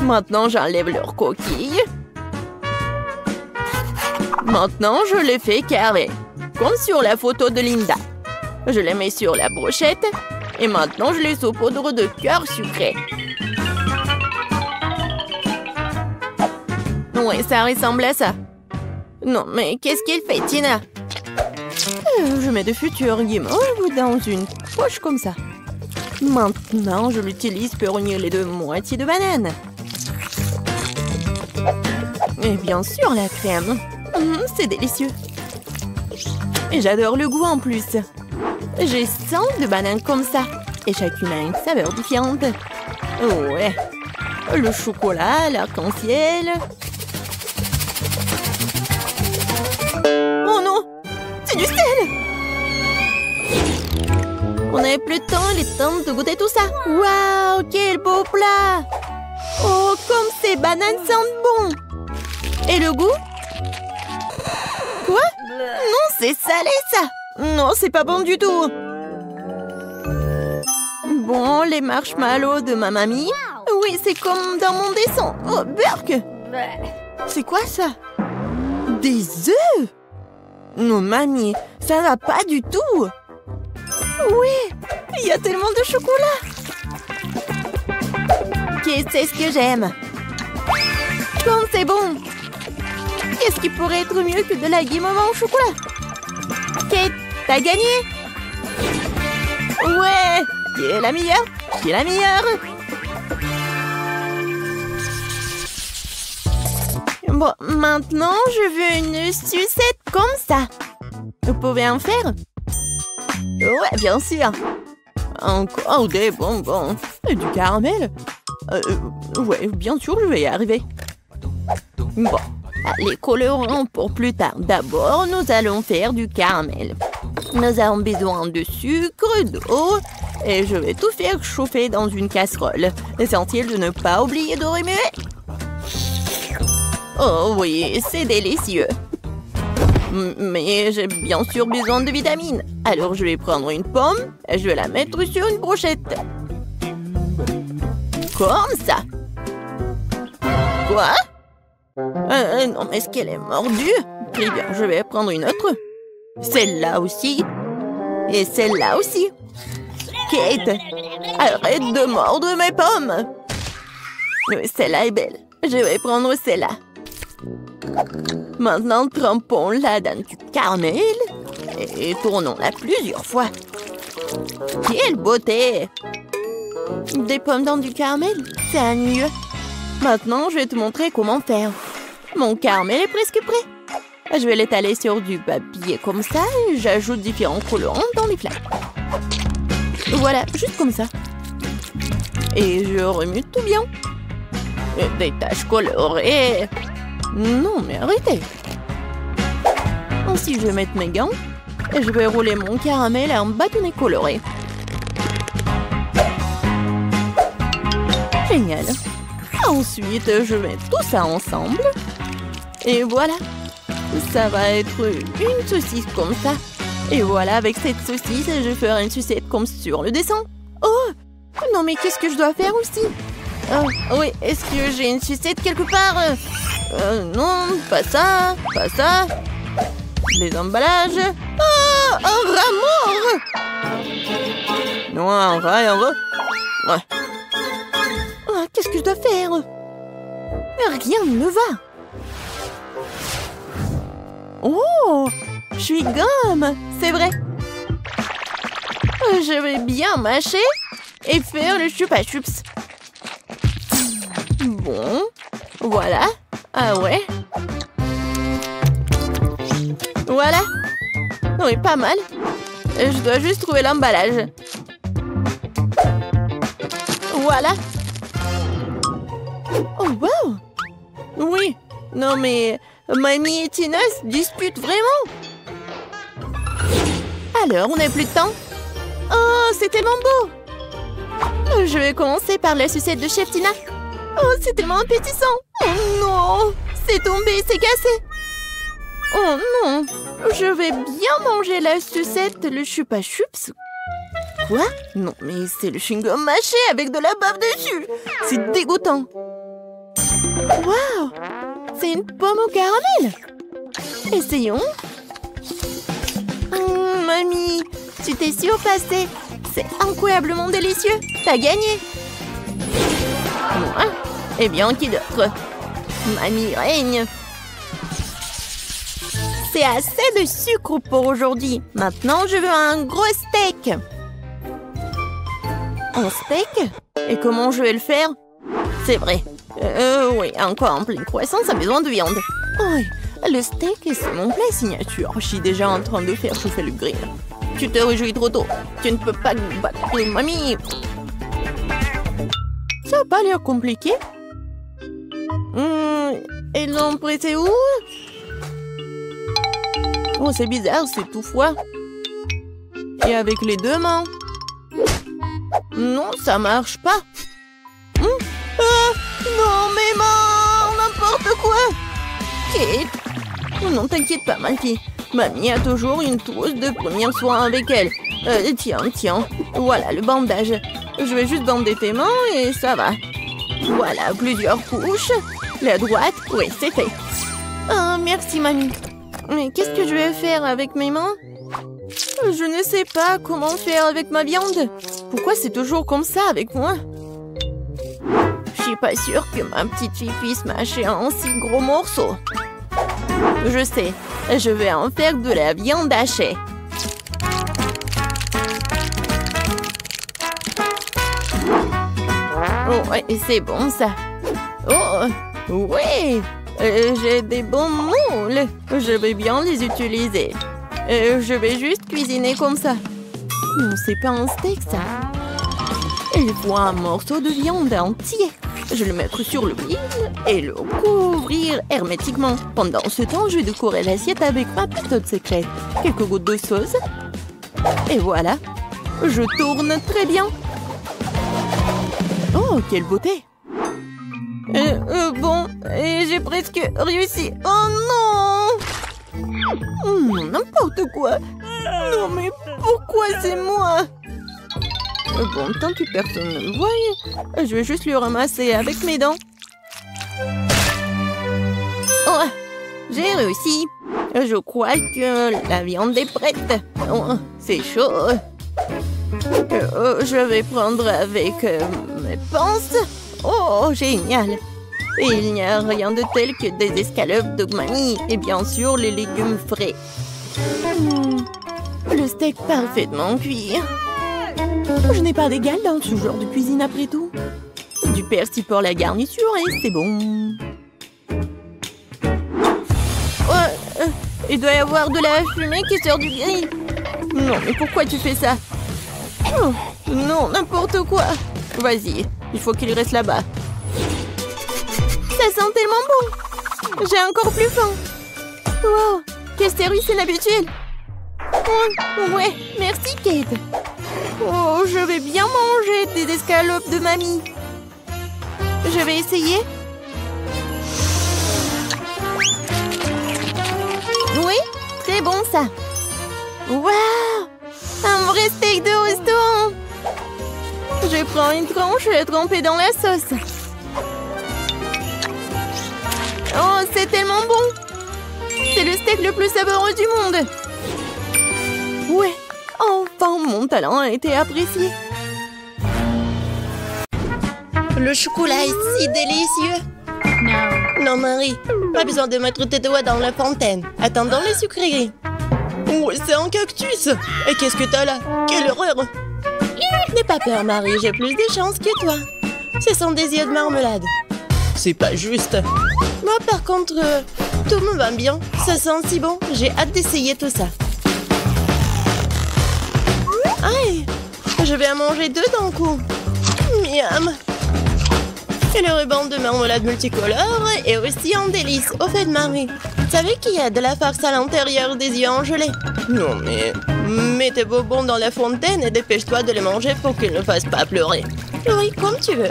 Speaker 3: Maintenant, j'enlève leurs coquilles. Maintenant, je les fais carrés. Comme sur la photo de Linda. Je les mets sur la brochette. Et maintenant, je les saupoudre de cœur sucré. Ouais, ça ressemble à ça. Non, mais qu'est-ce qu'il fait, Tina? Je mets de futurs guimauves dans une poche comme ça. Maintenant, je l'utilise pour unir les deux moitiés de banane. Et bien sûr, la crème. C'est délicieux. Et j'adore le goût en plus. J'ai 100 de bananes comme ça. Et chacune a une saveur différente. Oh ouais. Le chocolat, l'arc-en-ciel. Oh non! C'est du sel! On n'avait plus de temps, il est temps de goûter tout ça. Waouh, quel beau plat! Oh, comme ces bananes sentent bon! Et le goût? Quoi? Non, c'est salé ça! Non, c'est pas bon du tout! Bon, les marshmallows de ma mamie. Oui, c'est comme dans mon dessin. Oh, burk! C'est quoi ça? Des œufs? Non, mamie, ça va pas du tout! Oui, il y a tellement de chocolat! C'est ce que j'aime! Comme c'est bon! Qu'est-ce qui pourrait être mieux que de la guimauve au chocolat? Kate, t'as gagné! Ouais! Qui est la meilleure? Qui est la meilleure? Bon, maintenant, je veux une sucette comme ça. Vous pouvez en faire? Ouais, bien sûr. Encore des bonbons. Et du caramel? Ouais, bien sûr, je vais y arriver. Bon, les colorants pour plus tard. D'abord, nous allons faire du caramel. Nous avons besoin de sucre, d'eau, et je vais tout faire chauffer dans une casserole. L'essentiel de ne pas oublier de remuer. Oh oui, c'est délicieux. Mais j'ai bien sûr besoin de vitamines. Alors je vais prendre une pomme et je vais la mettre sur une brochette. Comme ça. Quoi? Non, mais est-ce qu'elle est mordue? Très bien, je vais prendre une autre. Celle-là aussi. Et celle-là aussi. Kate, arrête de mordre mes pommes. Celle-là est belle. Je vais prendre celle-là. Maintenant, trempons-la dans du caramel et tournons-la plusieurs fois. Quelle beauté! Des pommes dans du caramel, c'est ennuyeux. Maintenant, je vais te montrer comment faire. Mon caramel est presque prêt. Je vais l'étaler sur du papier comme ça et j'ajoute différents colorants dans les flaques. Voilà, juste comme ça. Et je remue tout bien. Des taches colorées. Non, mais arrêtez. Ensuite, je vais mettre mes gants et je vais rouler mon caramel en bâtonnet coloré. Génial. Ensuite, je mets tout ça ensemble. Et voilà. Ça va être une saucisse comme ça. Et voilà, avec cette saucisse, je ferai une sucette comme sur le dessin. Oh! Non, mais qu'est-ce que je dois faire aussi? Oui, est-ce que j'ai une sucette quelque part? Non, pas ça, pas ça. Les emballages. Ah, un rat mort! Non, un rat et un rat. Ouais. Ah, qu'est-ce que je dois faire? Rien ne va. Oh, je suis gomme, c'est vrai. Je vais bien mâcher et faire le chupa-chups. Bon, voilà. Ah ouais. Voilà. Oui, pas mal. Je dois juste trouver l'emballage. Voilà. Oh, wow. Oui. Non, mais Mamie et Tina se disputent vraiment. Alors, on n'a plus de temps. Oh, c'est tellement beau. Je vais commencer par la sucette de chef Tina. Oh, c'est tellement appétissant. Oh non, c'est tombé, c'est cassé. Oh non, je vais bien manger la sucette, le chupa chups. Quoi? Non, mais c'est le chewing-gum mâché avec de la bave dessus. C'est dégoûtant. Waouh, c'est une pomme au caramel. Essayons. Mamie, tu t'es surpassée. C'est incroyablement délicieux. T'as gagné. Moi? Eh bien, qui d'autre? Mamie règne. C'est assez de sucre pour aujourd'hui. Maintenant, je veux un gros steak. Un steak? Et comment je vais le faire? C'est vrai. Oui, encore en pleine croissance a besoin de viande. Oui, le steak, c'est mon plat signature. Je suis déjà en train de faire chauffer le grill. Tu te réjouis trop tôt. Tu ne peux pas battre mamie. Ça n'a pas l'air compliqué. Et l'ont prêté où? Oh, c'est bizarre, c'est tout froid. Et avec les deux mains? Non, ça marche pas. Non, mes mains, n'importe quoi. Kate. Oh non, t'inquiète pas, ma fille. Mamie a toujours une trousse de premiers soins avec elle. Tiens. Voilà le bandage. Je vais juste bander tes mains et ça va. Voilà, plusieurs couches. La droite, oui, c'est fait. Oh, merci, mamie. Mais qu'est-ce que je vais faire avec mes mains? Je ne sais pas comment faire avec ma viande. Pourquoi c'est toujours comme ça avec moi? Je suis pas sûre que ma petite fille puisse mâcher un si gros morceau. Je sais, je vais en faire de la viande hachée. Oh, ouais, c'est bon ça. Oh, ouais, j'ai des bons moules. Je vais bien les utiliser. Je vais juste cuisiner comme ça. Non, c'est pas un steak ça. Il faut un morceau de viande entier. Je vais le mettre sur le grill et le couvrir hermétiquement. Pendant ce temps, je vais décorer l'assiette avec ma méthode secrète. Quelques gouttes de sauce. Et voilà. Je tourne très bien. Oh, quelle beauté. Bon, j'ai presque réussi. Oh non! N'importe quoi. Non, mais pourquoi c'est moi? Bon, tant que personne ne me voit, je vais juste le ramasser avec mes dents. Oh, j'ai réussi. Je crois que la viande est prête. Oh, c'est chaud. Je vais prendre avec mes pinces. Oh, génial. Et il n'y a rien de tel que des escalopes de mamie et bien sûr les légumes frais. Le steak parfaitement cuit. Je n'ai pas d'égal dans ce genre de cuisine après tout. Du persil pour la garniture et c'est bon. Il doit y avoir de la fumée qui sort du grill. Non, mais pourquoi tu fais ça? Oh, non, n'importe quoi. Vas-y, il faut qu'il reste là-bas. Ça sent tellement bon. J'ai encore plus faim. Wow, quel service inhabituel. Oh, ouais, merci Kate. Oh, je vais bien manger des escalopes de mamie. Je vais essayer. Oui, très bon ça. Waouh, un vrai steak de restaurant. Je prends une tranche trempée dans la sauce. Oh, c'est tellement bon. C'est le steak le plus savoureux du monde. Ouais, enfin mon talent a été apprécié. Le chocolat est si délicieux. Non, Marie, pas besoin de mettre tes doigts dans la fontaine. Attendons les sucreries. Oh, c'est un cactus. Et qu'est-ce que t'as là? Quelle horreur. N'aie pas peur, Marie, j'ai plus de chance que toi. Ce sont des yeux de marmelade. C'est pas juste. Moi, par contre, tout me va bien. Ça sent si bon. J'ai hâte d'essayer tout ça. Aïe, je vais en manger deux d'un coup. Miam. Et le ruban de marmelade multicolore est aussi un délice. Au fait, Marie, savez qu'il y a de la farce à l'intérieur des yeux en gelée? Non, mais mets tes bonbons dans la fontaine et dépêche-toi de les manger pour qu'ils ne fassent pas pleurer. Oui, comme tu veux.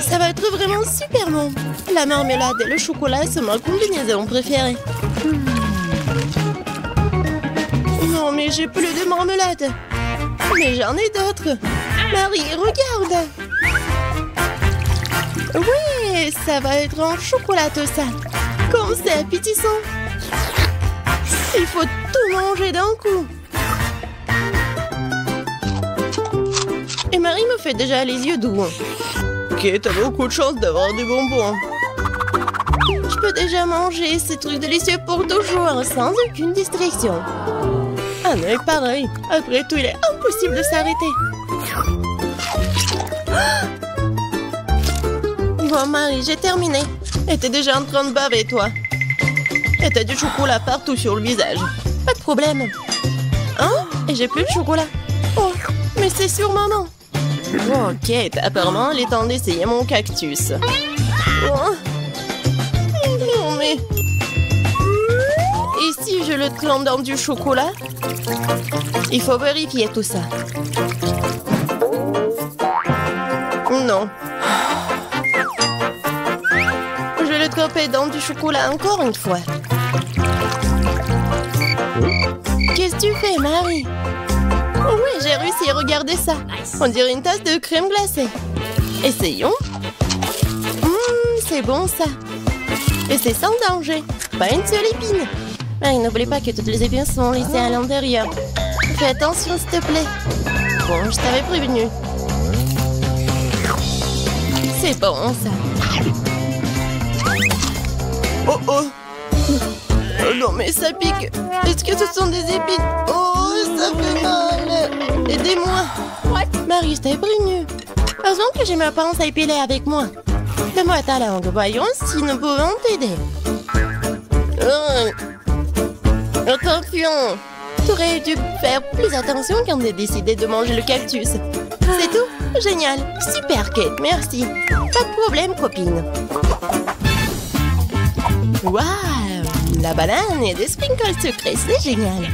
Speaker 3: Ça va être vraiment super bon. La marmelade et le chocolat sont ma combinaison préférée. Non, mais j'ai plus de marmelade. Mais j'en ai d'autres. Marie, regarde. Oui, ça va être en chocolat tout ça. Comme c'est appétissant. Il faut tout manger d'un coup. Et Marie me fait déjà les yeux doux. Ok, t'as beaucoup de chance d'avoir des bonbons. Je peux déjà manger ces trucs délicieux pour toujours, sans aucune distraction. Ah non, pareil. Après tout, il est impossible de s'arrêter. Bon, Marie, j'ai terminé. Et t'es déjà en train de baver, toi. Et t'as du chocolat partout sur le visage. Pas de problème. Hein? Et j'ai plus de chocolat. Oh, mais c'est sûrement non. Ok, apparemment, il est temps d'essayer mon cactus. Oh. Non, mais... Et si je le trempe dans du chocolat? Il faut vérifier tout ça. Non. Je vais le tremper dans du chocolat encore une fois. Qu'est-ce que tu fais, Marie? Oui, j'ai réussi, regardez ça. On dirait une tasse de crème glacée. Essayons. C'est bon ça. Et c'est sans danger. Pas une seule épine. Marie, n'oublie pas que toutes les épines sont laissées à l'intérieur. Fais attention, s'il te plaît. Bon, je t'avais prévenu. C'est bon ça. Oh oh. Oh non, mais ça pique. Est-ce que ce sont des épines? Oh, ça fait mal. Aidez-moi. Marie, je t'ai prévenu. Heureusement que j'ai ma pince à épiler avec moi. Donne-moi ta langue. Voyons si nous pouvons t'aider. Attention. Tu aurais dû faire plus attention quand tu as décidé de manger le cactus. C'est tout? Génial. Super, Kate. Merci. Pas de problème, copine. Waouh! La banane et des sprinkles sucrés, c'est génial.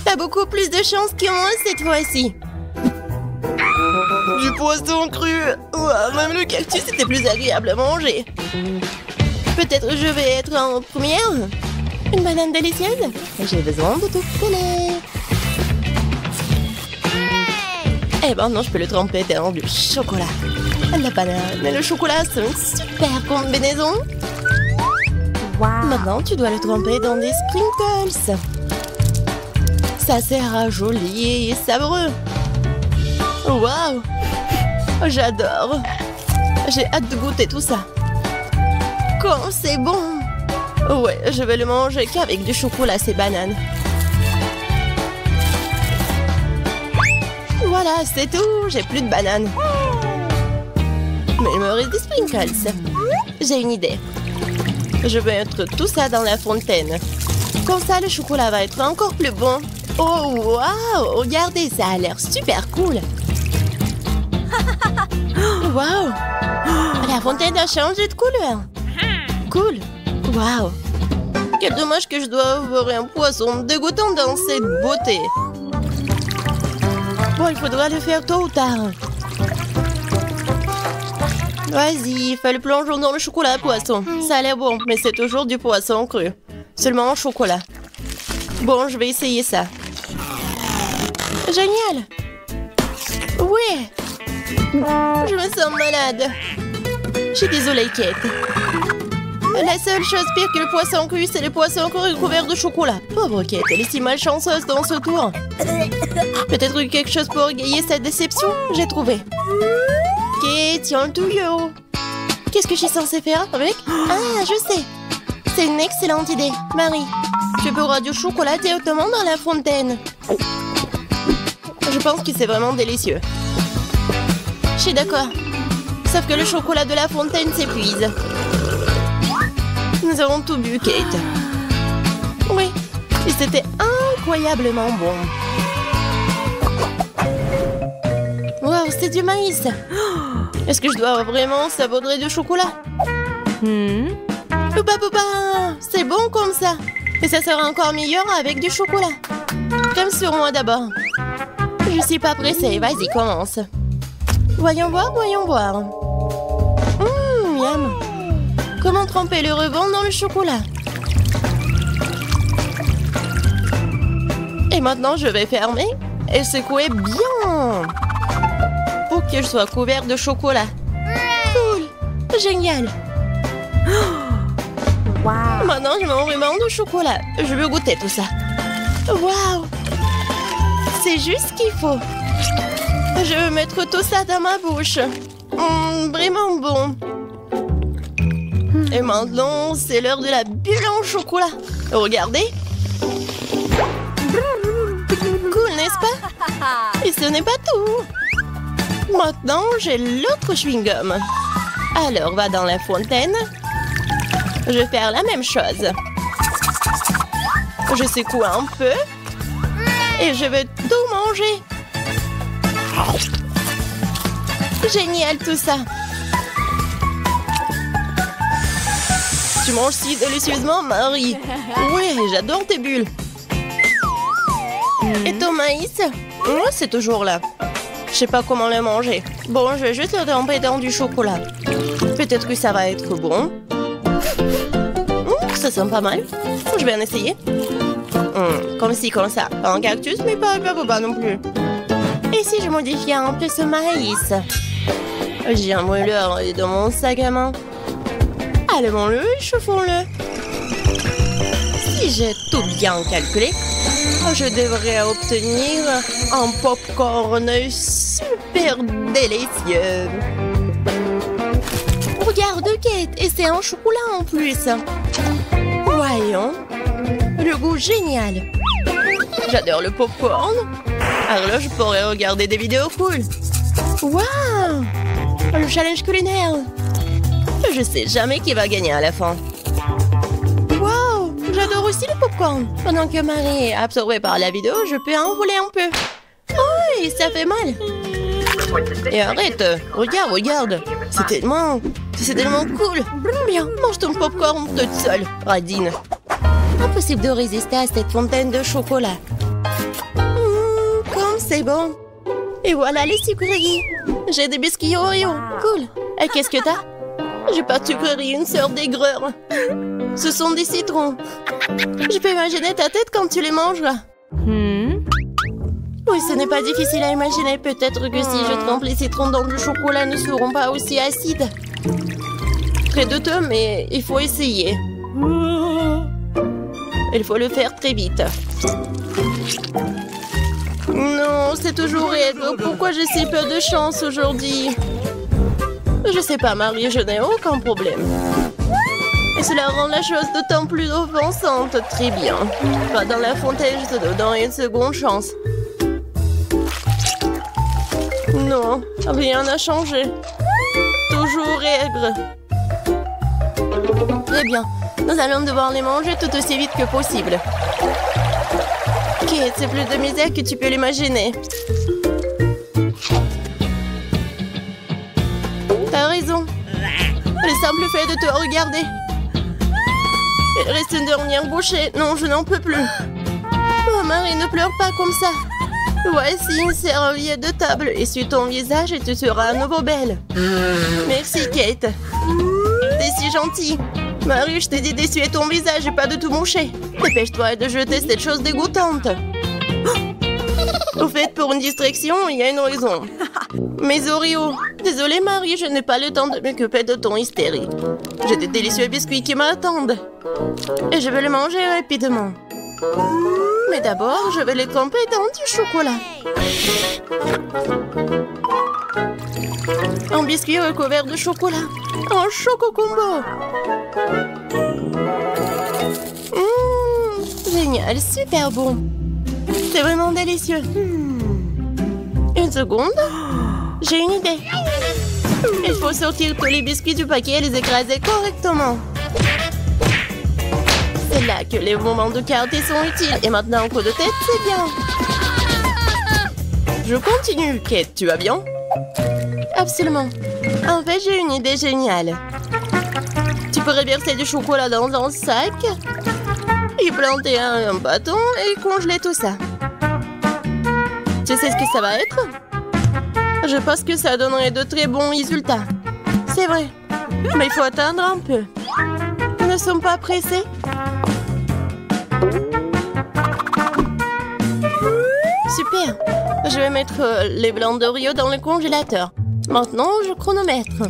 Speaker 3: T'as beaucoup plus de chance que moi cette fois-ci. Du poisson cru. Ouah, même le cactus était plus agréable à manger. Peut-être je vais être en première. Une banane délicieuse. J'ai besoin de tout coller. Eh ben non, je peux le tremper dans du chocolat. La banane et le chocolat, c'est une super combinaison.
Speaker 2: Wow.
Speaker 3: Maintenant, tu dois le tremper dans des sprinkles. Ça sera joli et savoureux. Waouh! J'adore. J'ai hâte de goûter tout ça. Quand c'est bon! Ouais, je vais le manger qu'avec du chocolat, ces bananes. Voilà, c'est tout. J'ai plus de bananes. Mais il me reste des sprinkles. J'ai une idée. Je vais mettre tout ça dans la fontaine. Comme ça, le chocolat va être encore plus bon. Oh, waouh! Regardez, ça a l'air super cool. Waouh! La fontaine a changé de couleur. Cool. Waouh! Quel dommage que je dois avoir un poisson dégoûtant dans cette beauté. Bon, il faudra le faire tôt ou tard. Vas-y, fais le plongeon dans le chocolat, poisson. Ça a l'air bon, mais c'est toujours du poisson cru. Seulement en chocolat. Bon, je vais essayer ça. Génial! Ouais! Je me sens malade. Je suis désolée, Kate. La seule chose pire que le poisson cru, c'est le poisson cru couvert de chocolat. Pauvre Kate, elle est si malchanceuse dans ce tour. Peut-être quelque chose pour égayer cette déception? J'ai trouvé. Kate, tiens le tuyau. Qu'est-ce que je suis censée faire avec? Ah, je sais. C'est une excellente idée. Marie, tu pourras du chocolat directement dans la fontaine. Je pense que c'est vraiment délicieux. Je suis d'accord. Sauf que le chocolat de la fontaine s'épuise. Nous avons tout bu, Kate. Oui, et c'était incroyablement bon. Wow, c'est du maïs. Est-ce que je dois vraiment savourer du chocolat? Poupa poupa, c'est bon comme ça. Et ça sera encore meilleur avec du chocolat. Comme sur moi d'abord. Je suis pas pressée, vas-y, commence. Voyons voir, voyons voir. Miam. Comment tremper le ruban dans le chocolat? Et maintenant, je vais fermer et secouer bien pour que je sois couvert de chocolat. Cool, génial.
Speaker 2: Wow.
Speaker 3: Maintenant, je mets mon ruban de chocolat. Je veux goûter tout ça. Waouh! C'est juste ce qu'il faut. Je veux mettre tout ça dans ma bouche. Vraiment bon. Et maintenant, c'est l'heure de la bulle en chocolat. Regardez. Cool, n'est-ce pas? Et ce n'est pas tout. Maintenant, j'ai l'autre chewing-gum. Alors, va dans la fontaine. Je vais faire la même chose. Je secoue un peu. Et je vais tout manger. Génial tout ça. Tu manges si délicieusement, Marie. Oui, j'adore tes bulles. Et ton maïs? C'est toujours là. Je sais pas comment le manger. Bon, je vais juste le tremper dans du chocolat. Peut-être que ça va être bon. Ça sent pas mal. Je vais en essayer. Comme ci, comme ça. Pas un cactus, mais pas non plus. Et si je modifiais un peu ce maïs? J'ai un mouleur dans mon sac à main. Allumons-le et chauffons-le. Si j'ai tout bien calculé, je devrais obtenir un popcorn super délicieux. Regarde, Kate, et c'est un chocolat en plus. Voyons. Le goût génial. J'adore le popcorn. Alors là, je pourrais regarder des vidéos cool. Waouh! Le challenge culinaire. Je sais jamais qui va gagner à la fin. Waouh! J'adore aussi le popcorn. Pendant que Marie est absorbée par la vidéo, je peux en voler un peu. Oh, et ça fait mal. Et arrête. Regarde. C'est tellement cool. Bien, mange ton popcorn toute seule, radine. Impossible de résister à cette fontaine de chocolat. Comme c'est bon. Et voilà les sucreries. J'ai des biscuits Oreo. Cool. Et qu'est-ce que t'as? J'ai pas de sucreries, une sœur d'aigreur. Ce sont des citrons. Je peux imaginer ta tête quand tu les mangeras. Oui, ce n'est pas difficile à imaginer. Peut-être que si je trempe les citrons dans le chocolat, ne seront pas aussi acides. Très douteux, mais il faut essayer. Il faut le faire très vite. Non, c'est toujours aigre. Pourquoi j'ai si peu de chance aujourd'hui? Je sais pas, Marie, je n'ai aucun problème. Et cela rend la chose d'autant plus offensante. Très bien. Va dans la fontaine, je te donne une seconde chance. Non, rien n'a changé. Toujours aigre. Très bien. Nous allons devoir les manger tout aussi vite que possible. Kate, c'est plus de misère que tu peux l'imaginer. T'as raison. Le simple fait de te regarder. Il reste une dernière bouchée. Non, je n'en peux plus. Oh, Marie, ne pleure pas comme ça. Voici une serviette de table. Essuie ton visage et tu seras à nouveau belle. Merci, Kate. T'es si gentille. Marie, je t'ai dit d'essuyer ton visage et pas de tout moucher. Dépêche-toi de jeter cette chose dégoûtante. Au fait, pour une distraction, il y a une raison. Mes Oreos. Désolée, Marie, je n'ai pas le temps de m'occuper de ton hystérie. J'ai des délicieux biscuits qui m'attendent. Et je vais les manger rapidement. Mais d'abord, je vais les tremper dans du chocolat. Un biscuit recouvert de chocolat. Un choco combo. Génial, super bon. C'est vraiment délicieux. Une seconde. J'ai une idée. Il faut sortir tous les biscuits du paquet et les écraser correctement. C'est là que les moments de quartier sont utiles. Et maintenant, un coup de tête, c'est bien. Je continue. Kate, tu vas bien? Absolument. En fait, j'ai une idée géniale. Tu pourrais verser du chocolat dans un sac et planter un bâton et congeler tout ça. Tu sais ce que ça va être? Je pense que ça donnerait de très bons résultats. C'est vrai. Mais il faut attendre un peu. Nous ne sommes pas pressés. Super. Je vais mettre les blancs d'Oreo dans le congélateur. Maintenant, je chronomètre.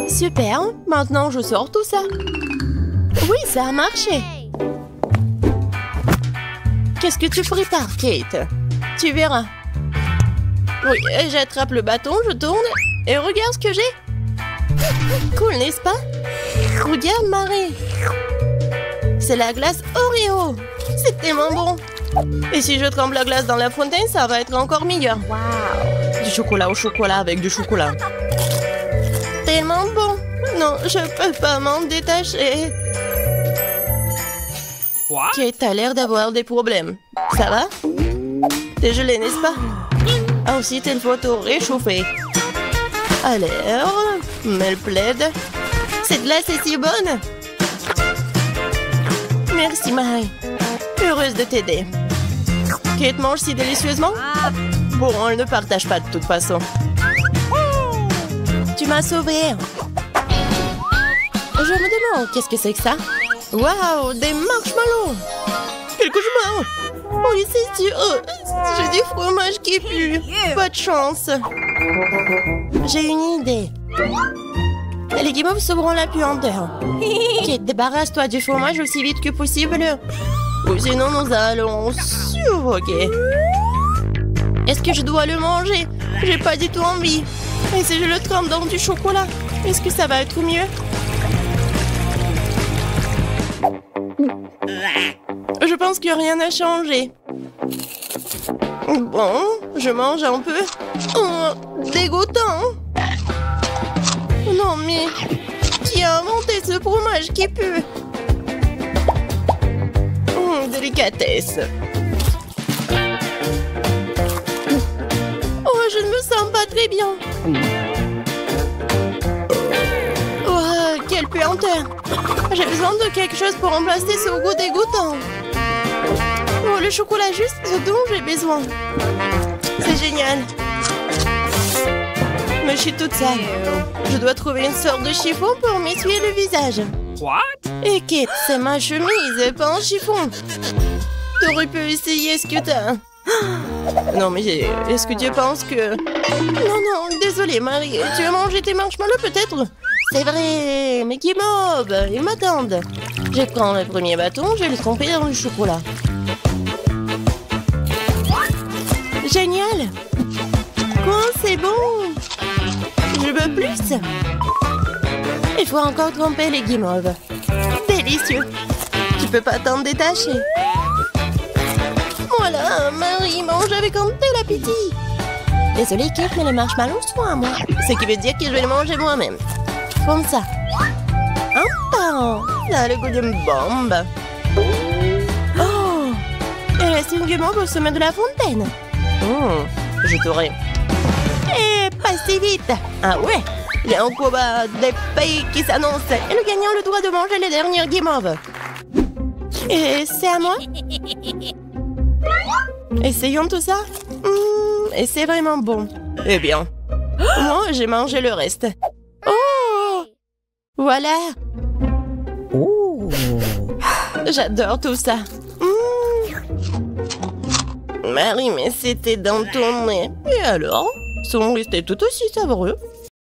Speaker 3: Super. Maintenant, je sors tout ça. Oui, ça a marché. Qu'est-ce que tu prépares, Kate? Tu verras. Oui, j'attrape le bâton, je tourne et regarde ce que j'ai. Cool, n'est-ce pas? Regarde, Marie. C'est la glace Oreo. C'est tellement bon. Et si je trempe la glace dans la fontaine, ça va être encore meilleur.
Speaker 2: Wow.
Speaker 3: Du chocolat au chocolat avec du chocolat. Tellement bon. Non, je peux pas m'en détacher. Kate a l'air d'avoir des problèmes. Ça va? T'es gelé, n'est-ce pas? Ensuite, il faut tout réchauffer. Alors, mets le plaid. Cette glace est si bonne. Merci, Marie. Heureuse de t'aider. Kate mange si délicieusement? Bon, elle ne partage pas de toute façon. Tu m'as sauvée. Je me demande, qu'est-ce que c'est que ça? Waouh, des marshmallows! Quel cauchemar! Oui, c'est sûr. J'ai du fromage qui pue. Pas de chance. J'ai une idée. Les guimauves sauveront la puanteur. Kate, débarrasse-toi du fromage aussi vite que possible. Ou sinon, nous allons suffoquer. Est-ce que je dois le manger? J'ai pas du tout envie. Et si je le trempe dans du chocolat, est-ce que ça va être mieux? Je pense que rien n'a changé. Bon, je mange un peu. Oh, dégoûtant. Non, mais qui a inventé ce fromage qui pue? Délicatesse. Oh, je ne me sens pas très bien. Oh, quelle puanteur. J'ai besoin de quelque chose pour remplacer ce goût dégoûtant. Oh, le chocolat juste ce dont j'ai besoin. C'est génial. Mais je suis toute sale. Je dois trouver une sorte de chiffon pour m'essuyer le visage.
Speaker 4: What?
Speaker 3: Et Kate, c'est ma chemise, pas un chiffon. T'aurais pu essayer ce que t'as. Non, mais est-ce que tu penses que... Non, désolée, Marie. Tu as mangé tes marshmallows, peut-être? C'est vrai, mais qui mob, ils m'attendent. Je prends le premier bâton, je vais le tremper dans le chocolat. Génial. Quoi, c'est bon. Je veux plus. Il faut encore tremper les guimauves. Délicieux. Tu peux pas t'en détacher. Voilà, Marie mange avec un tel appétit. Désolée, Kate, mais les marshmallows sont à moi. Ce qui veut dire que je vais les manger moi-même. Comme ça. Un pain. Ça a le goût d'une bombe. Oh, il reste une guimauve au sommet de la fontaine. Je t'aurai. Et pas si vite. Ah ouais. Il y a un combat des pays qui s'annonce. Et le gagnant a le droit de manger les dernières guimauves. Et c'est à moi? Essayons tout ça. Et c'est vraiment bon. Eh bien, moi, j'ai mangé le reste. Oh! Voilà.
Speaker 2: Oh.
Speaker 3: J'adore tout ça. Marie, mais c'était dans ton nez. Et alors? Sont restés tout aussi savoureux.